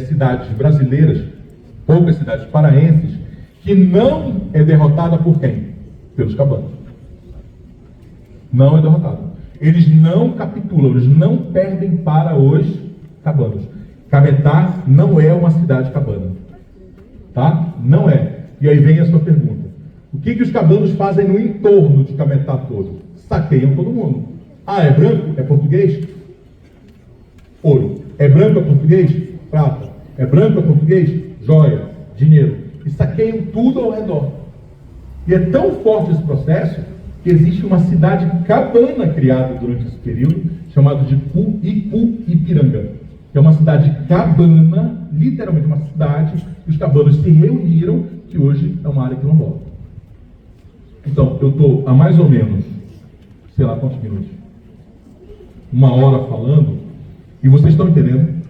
cidades brasileiras, poucas cidades paraenses, que não é derrotada por quem? Pelos cabanos. Não é derrotada. Eles não capitulam, eles não perdem para os cabanos. Cametá não é uma cidade cabana. Tá? Não é. E aí vem a sua pergunta. O que os cabanos fazem no entorno de Cametá todo? Saqueiam todo mundo. Ah, é branco? É português? Ouro. É branco? É português? Prata. É branco? É português? Joia. Dinheiro. E saqueiam tudo ao redor. E é tão forte esse processo que existe uma cidade cabana criada durante esse período, chamada de Ipu-Ipiranga, que é uma cidade cabana, literalmente uma cidade, que os cabanos se reuniram, que hoje é uma área quilombola. Então, eu estou há mais ou menos, sei lá quantos minutos, 1 hora falando, e vocês estão entendendo,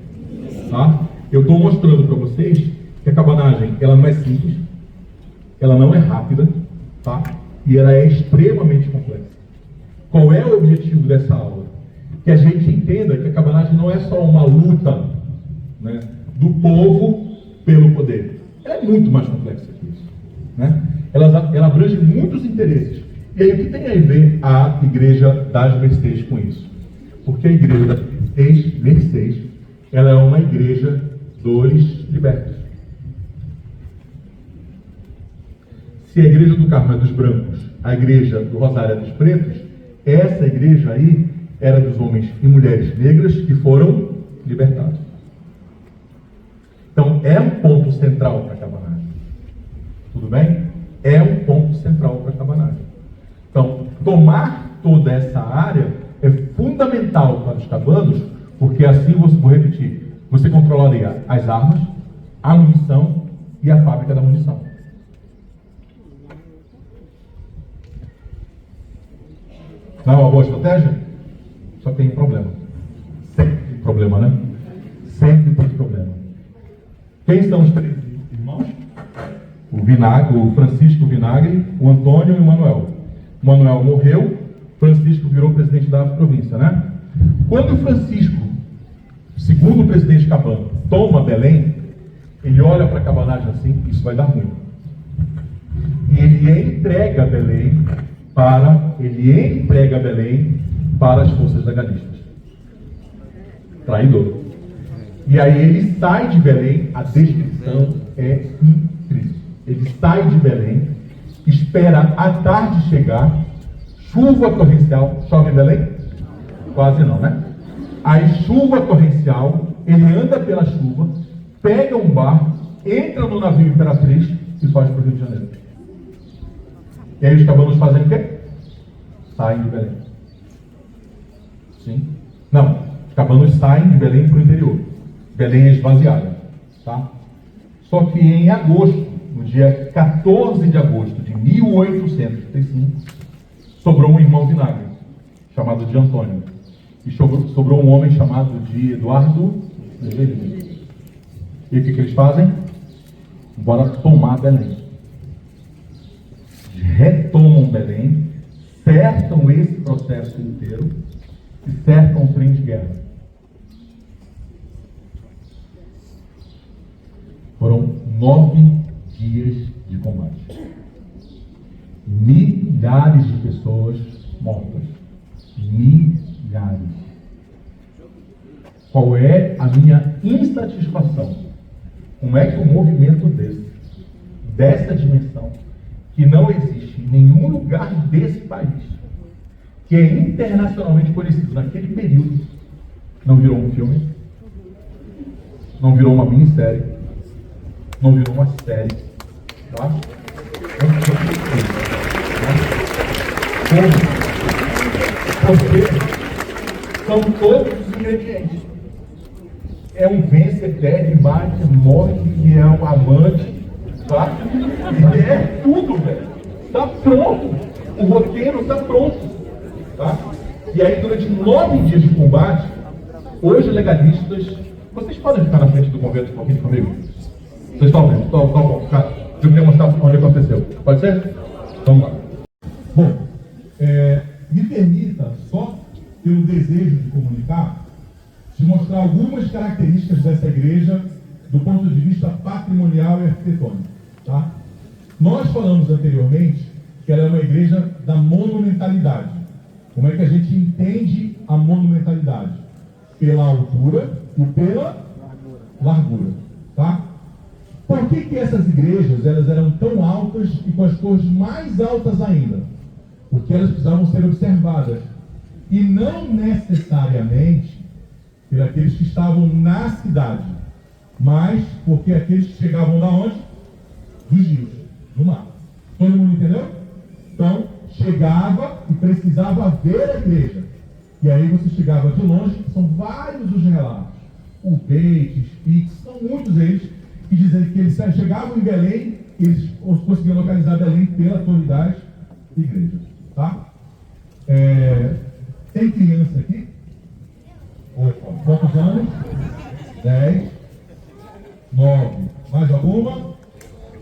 tá? Eu estou mostrando para vocês que a cabanagem, ela não é simples, ela não é rápida, tá? E ela é extremamente complexa. Qual é o objetivo dessa aula? Que a gente entenda que a cabanagem não é só uma luta, né, do povo pelo poder. Ela é muito mais complexa que isso, né? Ela abrange muitos interesses. E aí, o que tem a ver a Igreja das Mercês com isso? Porque a Igreja das Mercês, ela é uma igreja dos libertos. Se a Igreja do Carmo é dos brancos, a Igreja do Rosário é dos pretos, essa igreja aí era dos homens e mulheres negras que foram libertados. Então, é um ponto central para a cabanagem. Tudo bem? É um ponto central para a cabanagem. Então, tomar toda essa área é fundamental para os cabanos, porque assim, vou repetir, você controlaria as armas, a munição e a fábrica da munição. Não é uma boa estratégia? Só tem um problema. Sempre tem problema, né? Sempre tem problema. Quem são os 3 irmãos? O Francisco Vinagre, o Antônio e o Manuel. O Manuel morreu, Francisco virou presidente da província, né? Quando o Francisco, segundo o presidente Cabano, toma Belém, ele olha para a cabanagem assim, isso vai dar ruim. E ele entrega Belém para as forças legalistas. Traidor. E aí ele sai de Belém, a descrição é incrível. Ele sai de Belém, espera a tarde chegar, chuva torrencial. Chove em Belém? Quase não, né? Aí chuva torrencial, ele anda pela chuva, pega um barco, entra no navio Imperatriz e foge para o Rio de Janeiro. E aí os cabanos fazem o quê? Saem de Belém. Sim? Não. Os cabanos saem de Belém para o interior. Belém é esvaziada. Tá? Só que em agosto, no dia 14 de agosto de 1835, sobrou um irmão Vinagre, chamado de Antônio. E sobrou um homem chamado de Eduardo. E o que eles fazem? Bora tomar Belém. Retomam Belém, cercam esse processo inteiro e cercam o trem de guerra. Foram 9 dias de combate. Milhares de pessoas mortas. Milhares. Qual é a minha insatisfação? Como é que um movimento dessa dimensão, que não existe em nenhum lugar desse país, que é internacionalmente conhecido naquele período, não virou um filme, não virou uma minissérie, não virou uma série, tá? Porque são todos os ingredientes. É um vence, perde, bate, morre, e é um amante, tá? É tudo, velho. Está pronto. O roteiro está pronto, tá? E aí, durante 9 dias de combate, os legalistas... Vocês podem ficar na frente do convento um pouquinho comigo? Vocês estão vendo? Estão bom, cara. Eu queria mostrar onde aconteceu. Pode ser? Vamos lá. Bom, me permita, só pelo desejo de comunicar, te mostrar algumas características dessa igreja do ponto de vista patrimonial e arquitetônico. Tá? Nós falamos anteriormente que ela é uma igreja da monumentalidade. Como é que a gente entende a monumentalidade? Pela altura e pela largura. Tá? Por que essas igrejas elas eram tão altas e com as torres mais altas ainda? Porque elas precisavam ser observadas. E não necessariamente por aqueles que estavam na cidade, mas porque aqueles que chegavam da onde? Dos rios, do mar. Todo mundo entendeu? Então, chegava e precisava ver a igreja. E aí você chegava de longe, são vários os relatos. O Bates, Spitz, são muitos eles, que dizem que eles chegavam em Belém, eles conseguiam localizar Belém pela autoridade da igreja. Tá? Tem criança aqui? Opa, quantos anos? 10, 9. Mais alguma?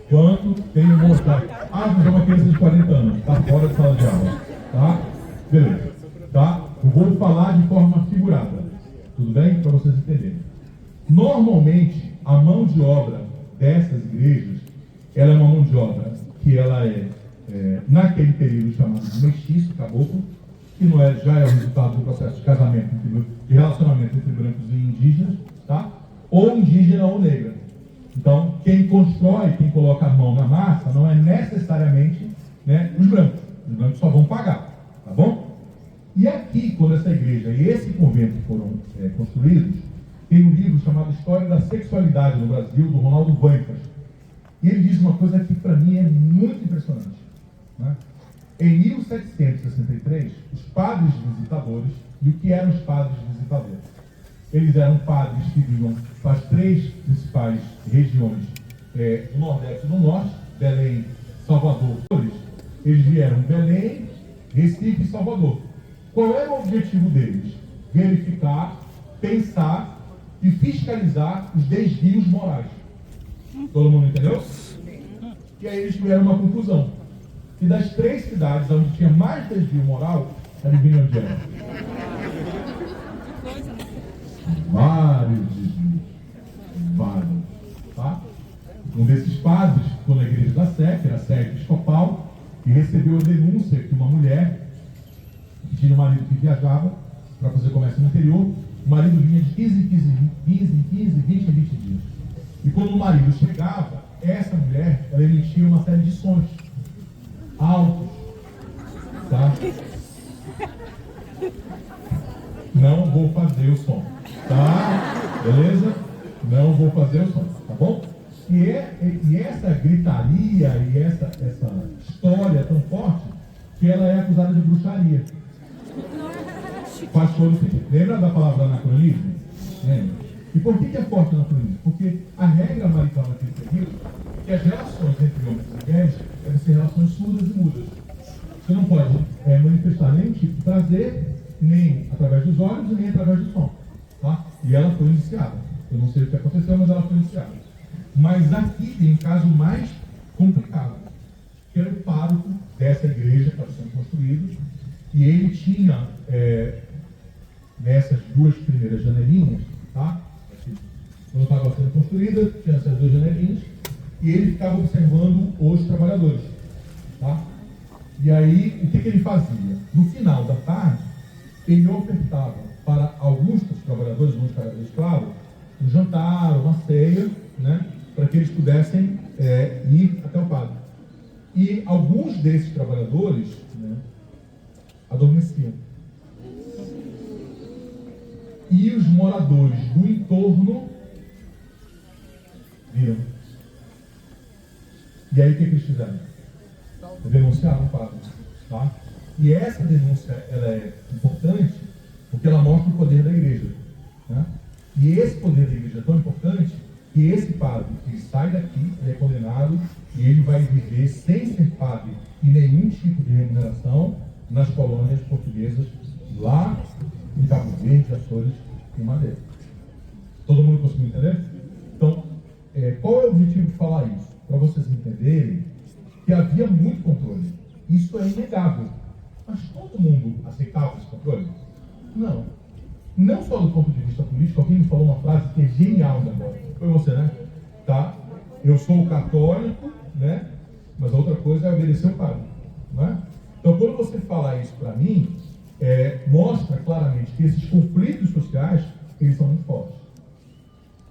Quanto? Tem um monte. Ah, mas é uma criança de 40 anos. Está fora de sala de aula. Tá? Beleza. Tá? Eu vou falar de forma figurada. Tudo bem? Para vocês entenderem. Normalmente, a mão de obra dessas igrejas, ela é uma mão de obra que ela naquele período chamado de mestiço, caboclo, que não é, já é o resultado do processo de casamento, de relacionamento entre brancos e indígenas, tá? Ou indígena ou negra. Então, quem constrói, quem coloca a mão na massa, não é necessariamente, né, os brancos. Os brancos só vão pagar, tá bom? E aqui, quando essa igreja e esse convento foram construídos, tem um livro chamado História da Sexualidade no Brasil, do Ronaldo Vancas. E ele diz uma coisa que, para mim, é muito impressionante. Né? Em 1763, os padres visitadores, e o que eram os padres visitadores? Eles eram padres que vinham para as 3 principais regiões do Nordeste e do Norte, Belém, Salvador. Eles vieram Belém, Recife e Salvador. Qual era o objetivo deles? Verificar, pensar e fiscalizar os desvios morais. Todo mundo entendeu? E aí eles tiveram uma conclusão. E das 3 cidades onde tinha mais desvio moral, adivinha onde era? Vários desvios. Vários. Tá? Um desses padres ficou na igreja da Sé, que era a Sé Episcopal, e recebeu a denúncia que uma mulher que tinha um marido que viajava para fazer comércio no interior, o marido vinha de 15 em 15, 20 em 20 dias. E quando o marido chegava, essa mulher, ela emitia uma série de sons altos, tá? Não vou fazer o som, tá? Beleza? Não vou fazer o som, tá bom? E essa gritaria e essa história é tão forte que ela é acusada de bruxaria. Faz todo sentido. Lembra da palavra anacronismo? Lembra? E por que é forte o anacronismo? Porque a regra marital naquele período é que as relações entre homens e mulheres devem ser relações surdas e mudas. Você não pode manifestar nenhum tipo de prazer, nem através dos olhos e nem através do som. Tá? E ela foi iniciada. Eu não sei o que aconteceu, mas ela foi iniciada. Mas aqui tem um caso mais complicado, que era o pároco dessa igreja que estava sendo construída, e ele tinha nessas 2 primeiras janelinhas, tá? Quando estava sendo construída, tinha essas 2 janelinhas, e ele ficava observando os trabalhadores, tá? E aí, o que ele fazia? No final da tarde, ele ofertava para alguns dos trabalhadores, alguns trabalhadores escravos, um jantar, uma ceia, né? Para que eles pudessem ir até o padre. E alguns desses trabalhadores, né, adormeciam. E os moradores do entorno viram. E aí o que eles fizeram? Denunciaram o padre. Tá? E essa denúncia ela é importante porque ela mostra o poder da igreja. Né? E esse poder da igreja é tão importante que esse padre, ele sai daqui, ele é condenado e ele vai viver sem ser padre e nenhum tipo de remuneração nas colônias portuguesas lá em Cabo Verde, Açores e Madeira. Todo mundo conseguiu entender? Então, qual é o objetivo de falar isso? Para vocês entenderem que havia muito controle. Isso é inegável. Mas todo mundo aceitava esse controle? Não. não só do ponto de vista político. Alguém me falou uma frase que é genial agora. Foi você, né? Tá? Eu sou católico, né? Mas a outra coisa é obedecer o padre, né? Então, quando você fala isso para mim, mostra claramente que esses conflitos sociais, eles são muito fortes.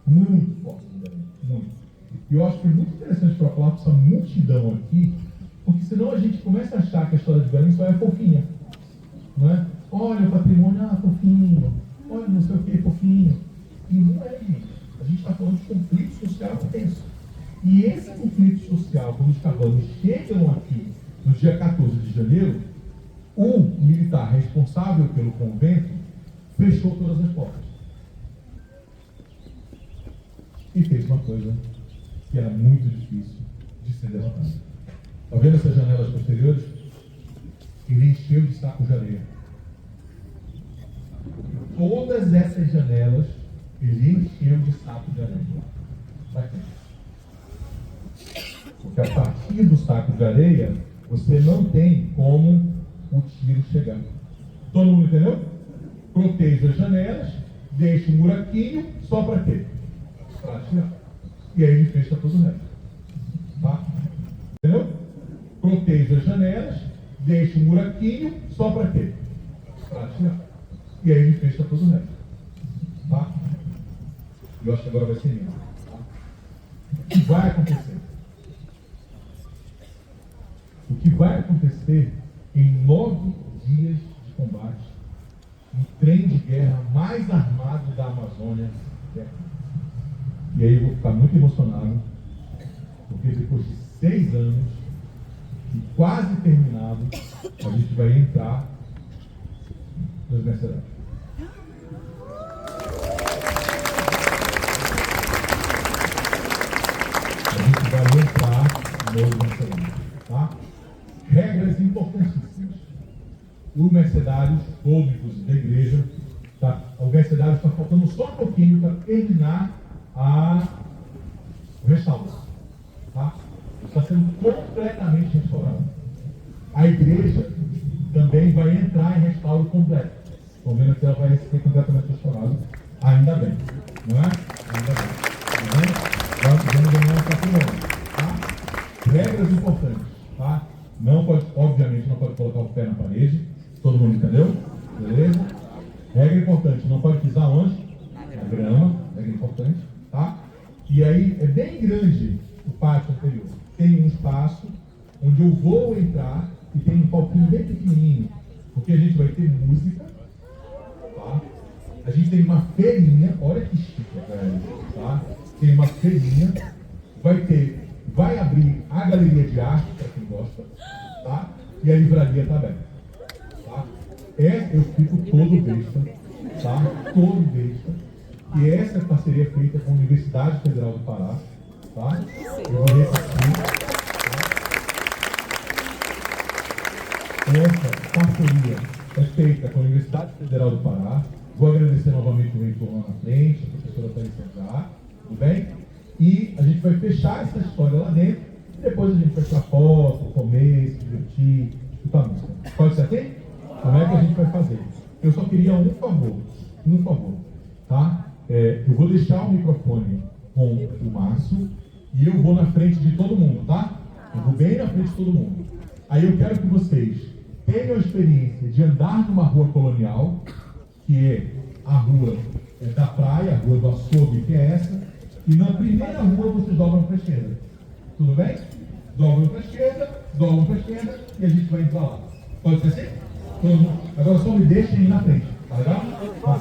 Muito fortes, muito. E eu acho que é muito interessante para falar com essa multidão aqui, porque senão a gente começa a achar que a história de Belém só é fofinha, não é? Olha o patrimônio, fofinho. Olha não sei o que, fofinho. E não é, gente. A gente está falando de conflito social intenso. E esse conflito social, quando os cavalos chegam aqui no dia 14 de janeiro, o militar responsável pelo convento fechou todas as portas. E fez uma coisa que era muito difícil de ser derrotada. Está vendo essas janelas posteriores? Ele encheu de sacos de areia. Todas essas janelas ele encheu de sacos de areia. Vai ter. Porque a partir do saco de areia, você não tem como o tiro chegar. Todo mundo entendeu? Proteja as janelas, deixa um buraquinho, só para quê? Para atirar. E aí ele fecha todo o resto. Tá? Entendeu? Proteja as janelas, deixa um buraquinho, só para quê? Para atirar. E aí ele fecha todo o resto. Tá? Eu acho que agora vai ser lindo. Tá? O que vai acontecer? O que vai acontecer em 9 dias de combate, um trem de guerra mais armado da Amazônia. E aí eu vou ficar muito emocionado, porque depois de 6 anos, e quase terminado, a gente vai entrar nos mercenários. A gente vai entrar nos mercenários, tá? Regras importantíssimas. O mercenário, todo inclusive da igreja, tá? O mercenário está faltando só um pouquinho para terminar o restauro. Tá? Está sendo completamente restaurado. A igreja também vai entrar em restauro completo. Estou vendo que ela vai ser completamente restaurada. Ainda bem. Não é? Ainda bem. Tá bem? Vamos ganhar essa patrimônio. Tá? Regras importantes. Tá? Não pode, obviamente, não pode colocar o pé na parede. Todo mundo entendeu? Beleza? Regra importante, não pode pisar onde? Na grama. Regra importante. Tá? E aí é bem grande o pátio anterior. Tem um espaço onde eu vou entrar e tem um palquinho bem pequenininho, porque a gente vai ter música, tá? A gente tem uma feirinha, olha que chique, velho, tá? Tem uma feirinha, vai abrir a galeria de arte, para quem gosta, tá? E a livraria tá aberta, tá? Eu fico todo besta, tá? Todo besta. E essa parceria é feita com a Universidade Federal do Pará, tá? Eu vou repetir, tá? Essa parceria é feita com a Universidade Federal do Pará. Vou agradecer novamente o reitor lá na frente, a professora Thaís, tudo bem? E a gente vai fechar essa história lá dentro e depois a gente vai tirar foto, comer, se divertir, escutar música. Pode ser assim? Como é que a gente vai fazer? Eu só queria um favor, tá? Eu vou deixar o microfone com o Márcio e eu vou na frente de todo mundo, tá? Eu vou bem na frente de todo mundo. Aí eu quero que vocês tenham a experiência de andar numa rua colonial, que é a rua da praia, a rua do açougue, que é essa, e na primeira rua vocês dobram para a esquerda. Tudo bem? Dobram para a esquerda e a gente vai entrar lá. Pode ser assim? Agora só me deixem ir na frente, tá legal? Tá.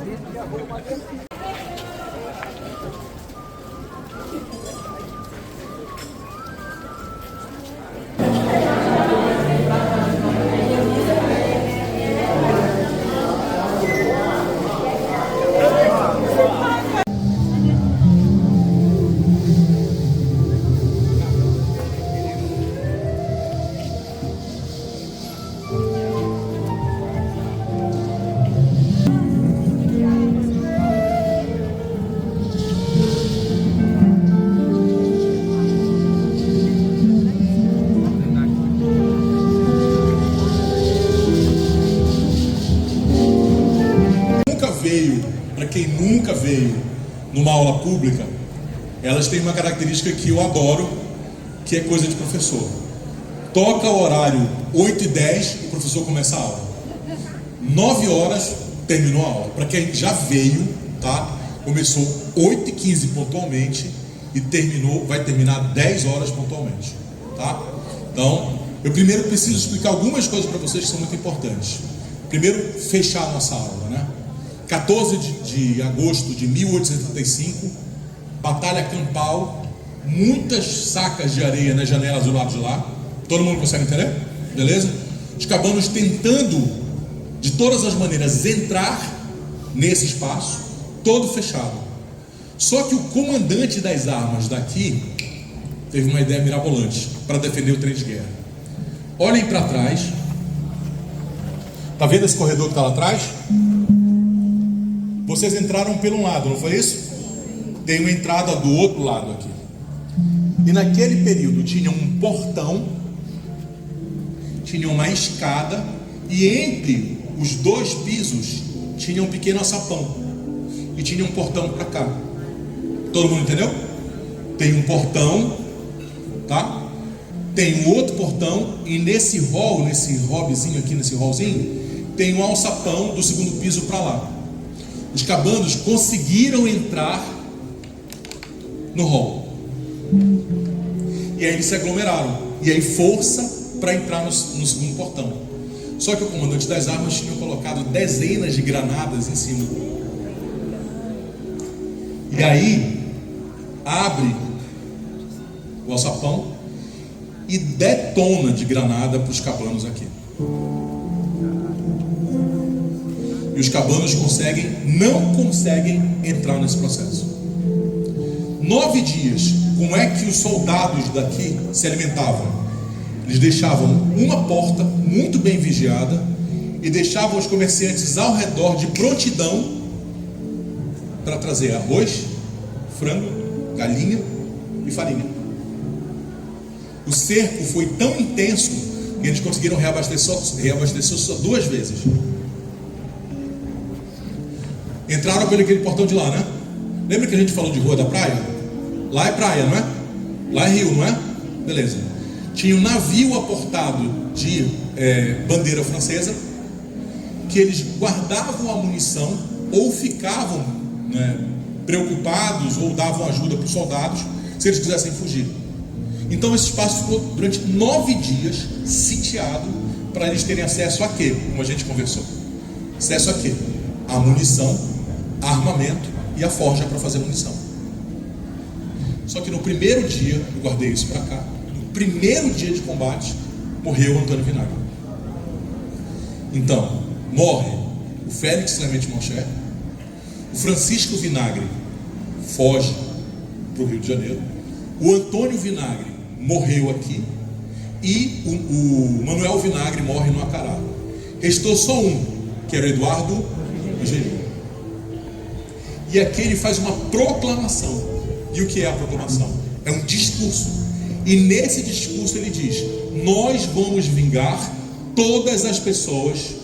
numa aula pública, elas têm uma característica que eu adoro, que é coisa de professor. Toca o horário 8h10, o professor começa a aula. 9 horas, terminou a aula. Para quem já veio, tá? Começou 8h15 pontualmente e vai terminar 10 horas pontualmente, tá? Então, eu primeiro preciso explicar algumas coisas para vocês que são muito importantes. Primeiro, fechar a nossa aula, né? 14 de agosto de 1875, batalha campal, muitas sacas de areia nas janelas do lado de lá. Todo mundo consegue entender? Beleza? Os cabanos tentando, de todas as maneiras, entrar nesse espaço, todo fechado. Só que o comandante das armas daqui teve uma ideia mirabolante para defender o trem de guerra. Olhem para trás. Tá vendo esse corredor que está lá atrás? Vocês entraram pelo um lado, não foi isso? Tem uma entrada do outro lado aqui. E naquele período tinha um portão, tinha uma escada, e entre os dois pisos tinha um pequeno açapão. E tinha um portão para cá. Todo mundo entendeu? Tem um portão, tá? Tem um outro portão, e nesse hall, nesse hobbyzinho aqui, nesse hallzinho, tem um alçapão do segundo piso para lá. Os cabanos conseguiram entrar no hall. E aí eles se aglomeraram. E aí força para entrar no segundo portão. Só que o comandante das armas tinha colocado dezenas de granadas em cima. E aí abre o alçapão e detona de granada para os cabanos aqui. E os cabanos não conseguem entrar nesse processo. 9 dias, como é que os soldados daqui se alimentavam? Eles deixavam uma porta muito bem vigiada e deixavam os comerciantes ao redor de prontidão para trazer arroz, frango, galinha e farinha. O cerco foi tão intenso que eles conseguiram reabastecer só 2 vezes. Entraram pelo aquele portão de lá, né? Lembra que a gente falou de Rua da Praia? Lá é praia, não é? Lá é rio, não é? Beleza. Tinha um navio aportado de bandeira francesa, que eles guardavam a munição ou ficavam, né, preocupados ou davam ajuda para os soldados se eles quisessem fugir. Então esse espaço ficou durante 9 dias sitiado para eles terem acesso a quê? Como a gente conversou. Acesso a quê? A munição, armamento e a forja para fazer munição. Só que no primeiro dia, eu guardei isso para cá, no primeiro dia de combate, morreu Antônio Vinagre. Então, morre o Félix Clemente Moncher, o Francisco Vinagre foge para o Rio de Janeiro, o Antônio Vinagre morreu aqui e o Manuel Vinagre morre no Acará. Restou só um, que era o Eduardo Angelino. E aqui ele faz uma proclamação. E o que é a proclamação? É um discurso. E nesse discurso ele diz: nós vamos vingar todas as pessoas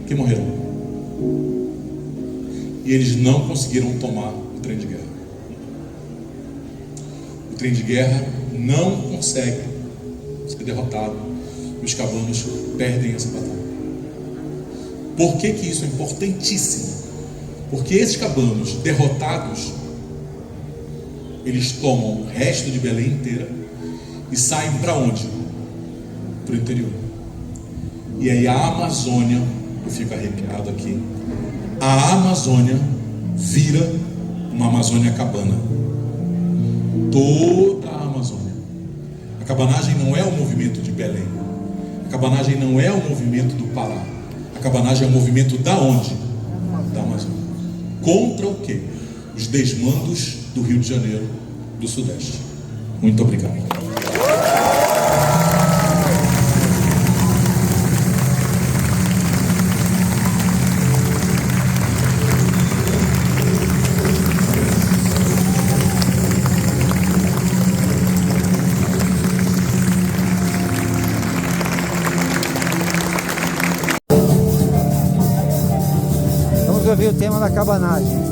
que morreram. E eles não conseguiram tomar o trem de guerra. O trem de guerra não consegue ser derrotado. Os cabanos perdem essa batalha. Por que isso é importantíssimo? Porque esses cabanos derrotados, eles tomam o resto de Belém inteira e saem para onde? Para o interior. E aí a Amazônia, eu fico arrepiado aqui, a Amazônia vira uma Amazônia cabana. Toda a Amazônia. A cabanagem não é o movimento de Belém. A cabanagem não é o movimento do Pará. A cabanagem é o movimento da onde? Da Amazônia. Contra o quê? Os desmandos do Rio de Janeiro, do Sudeste. Muito obrigado. Vamos ouvir o tema da cabanagem.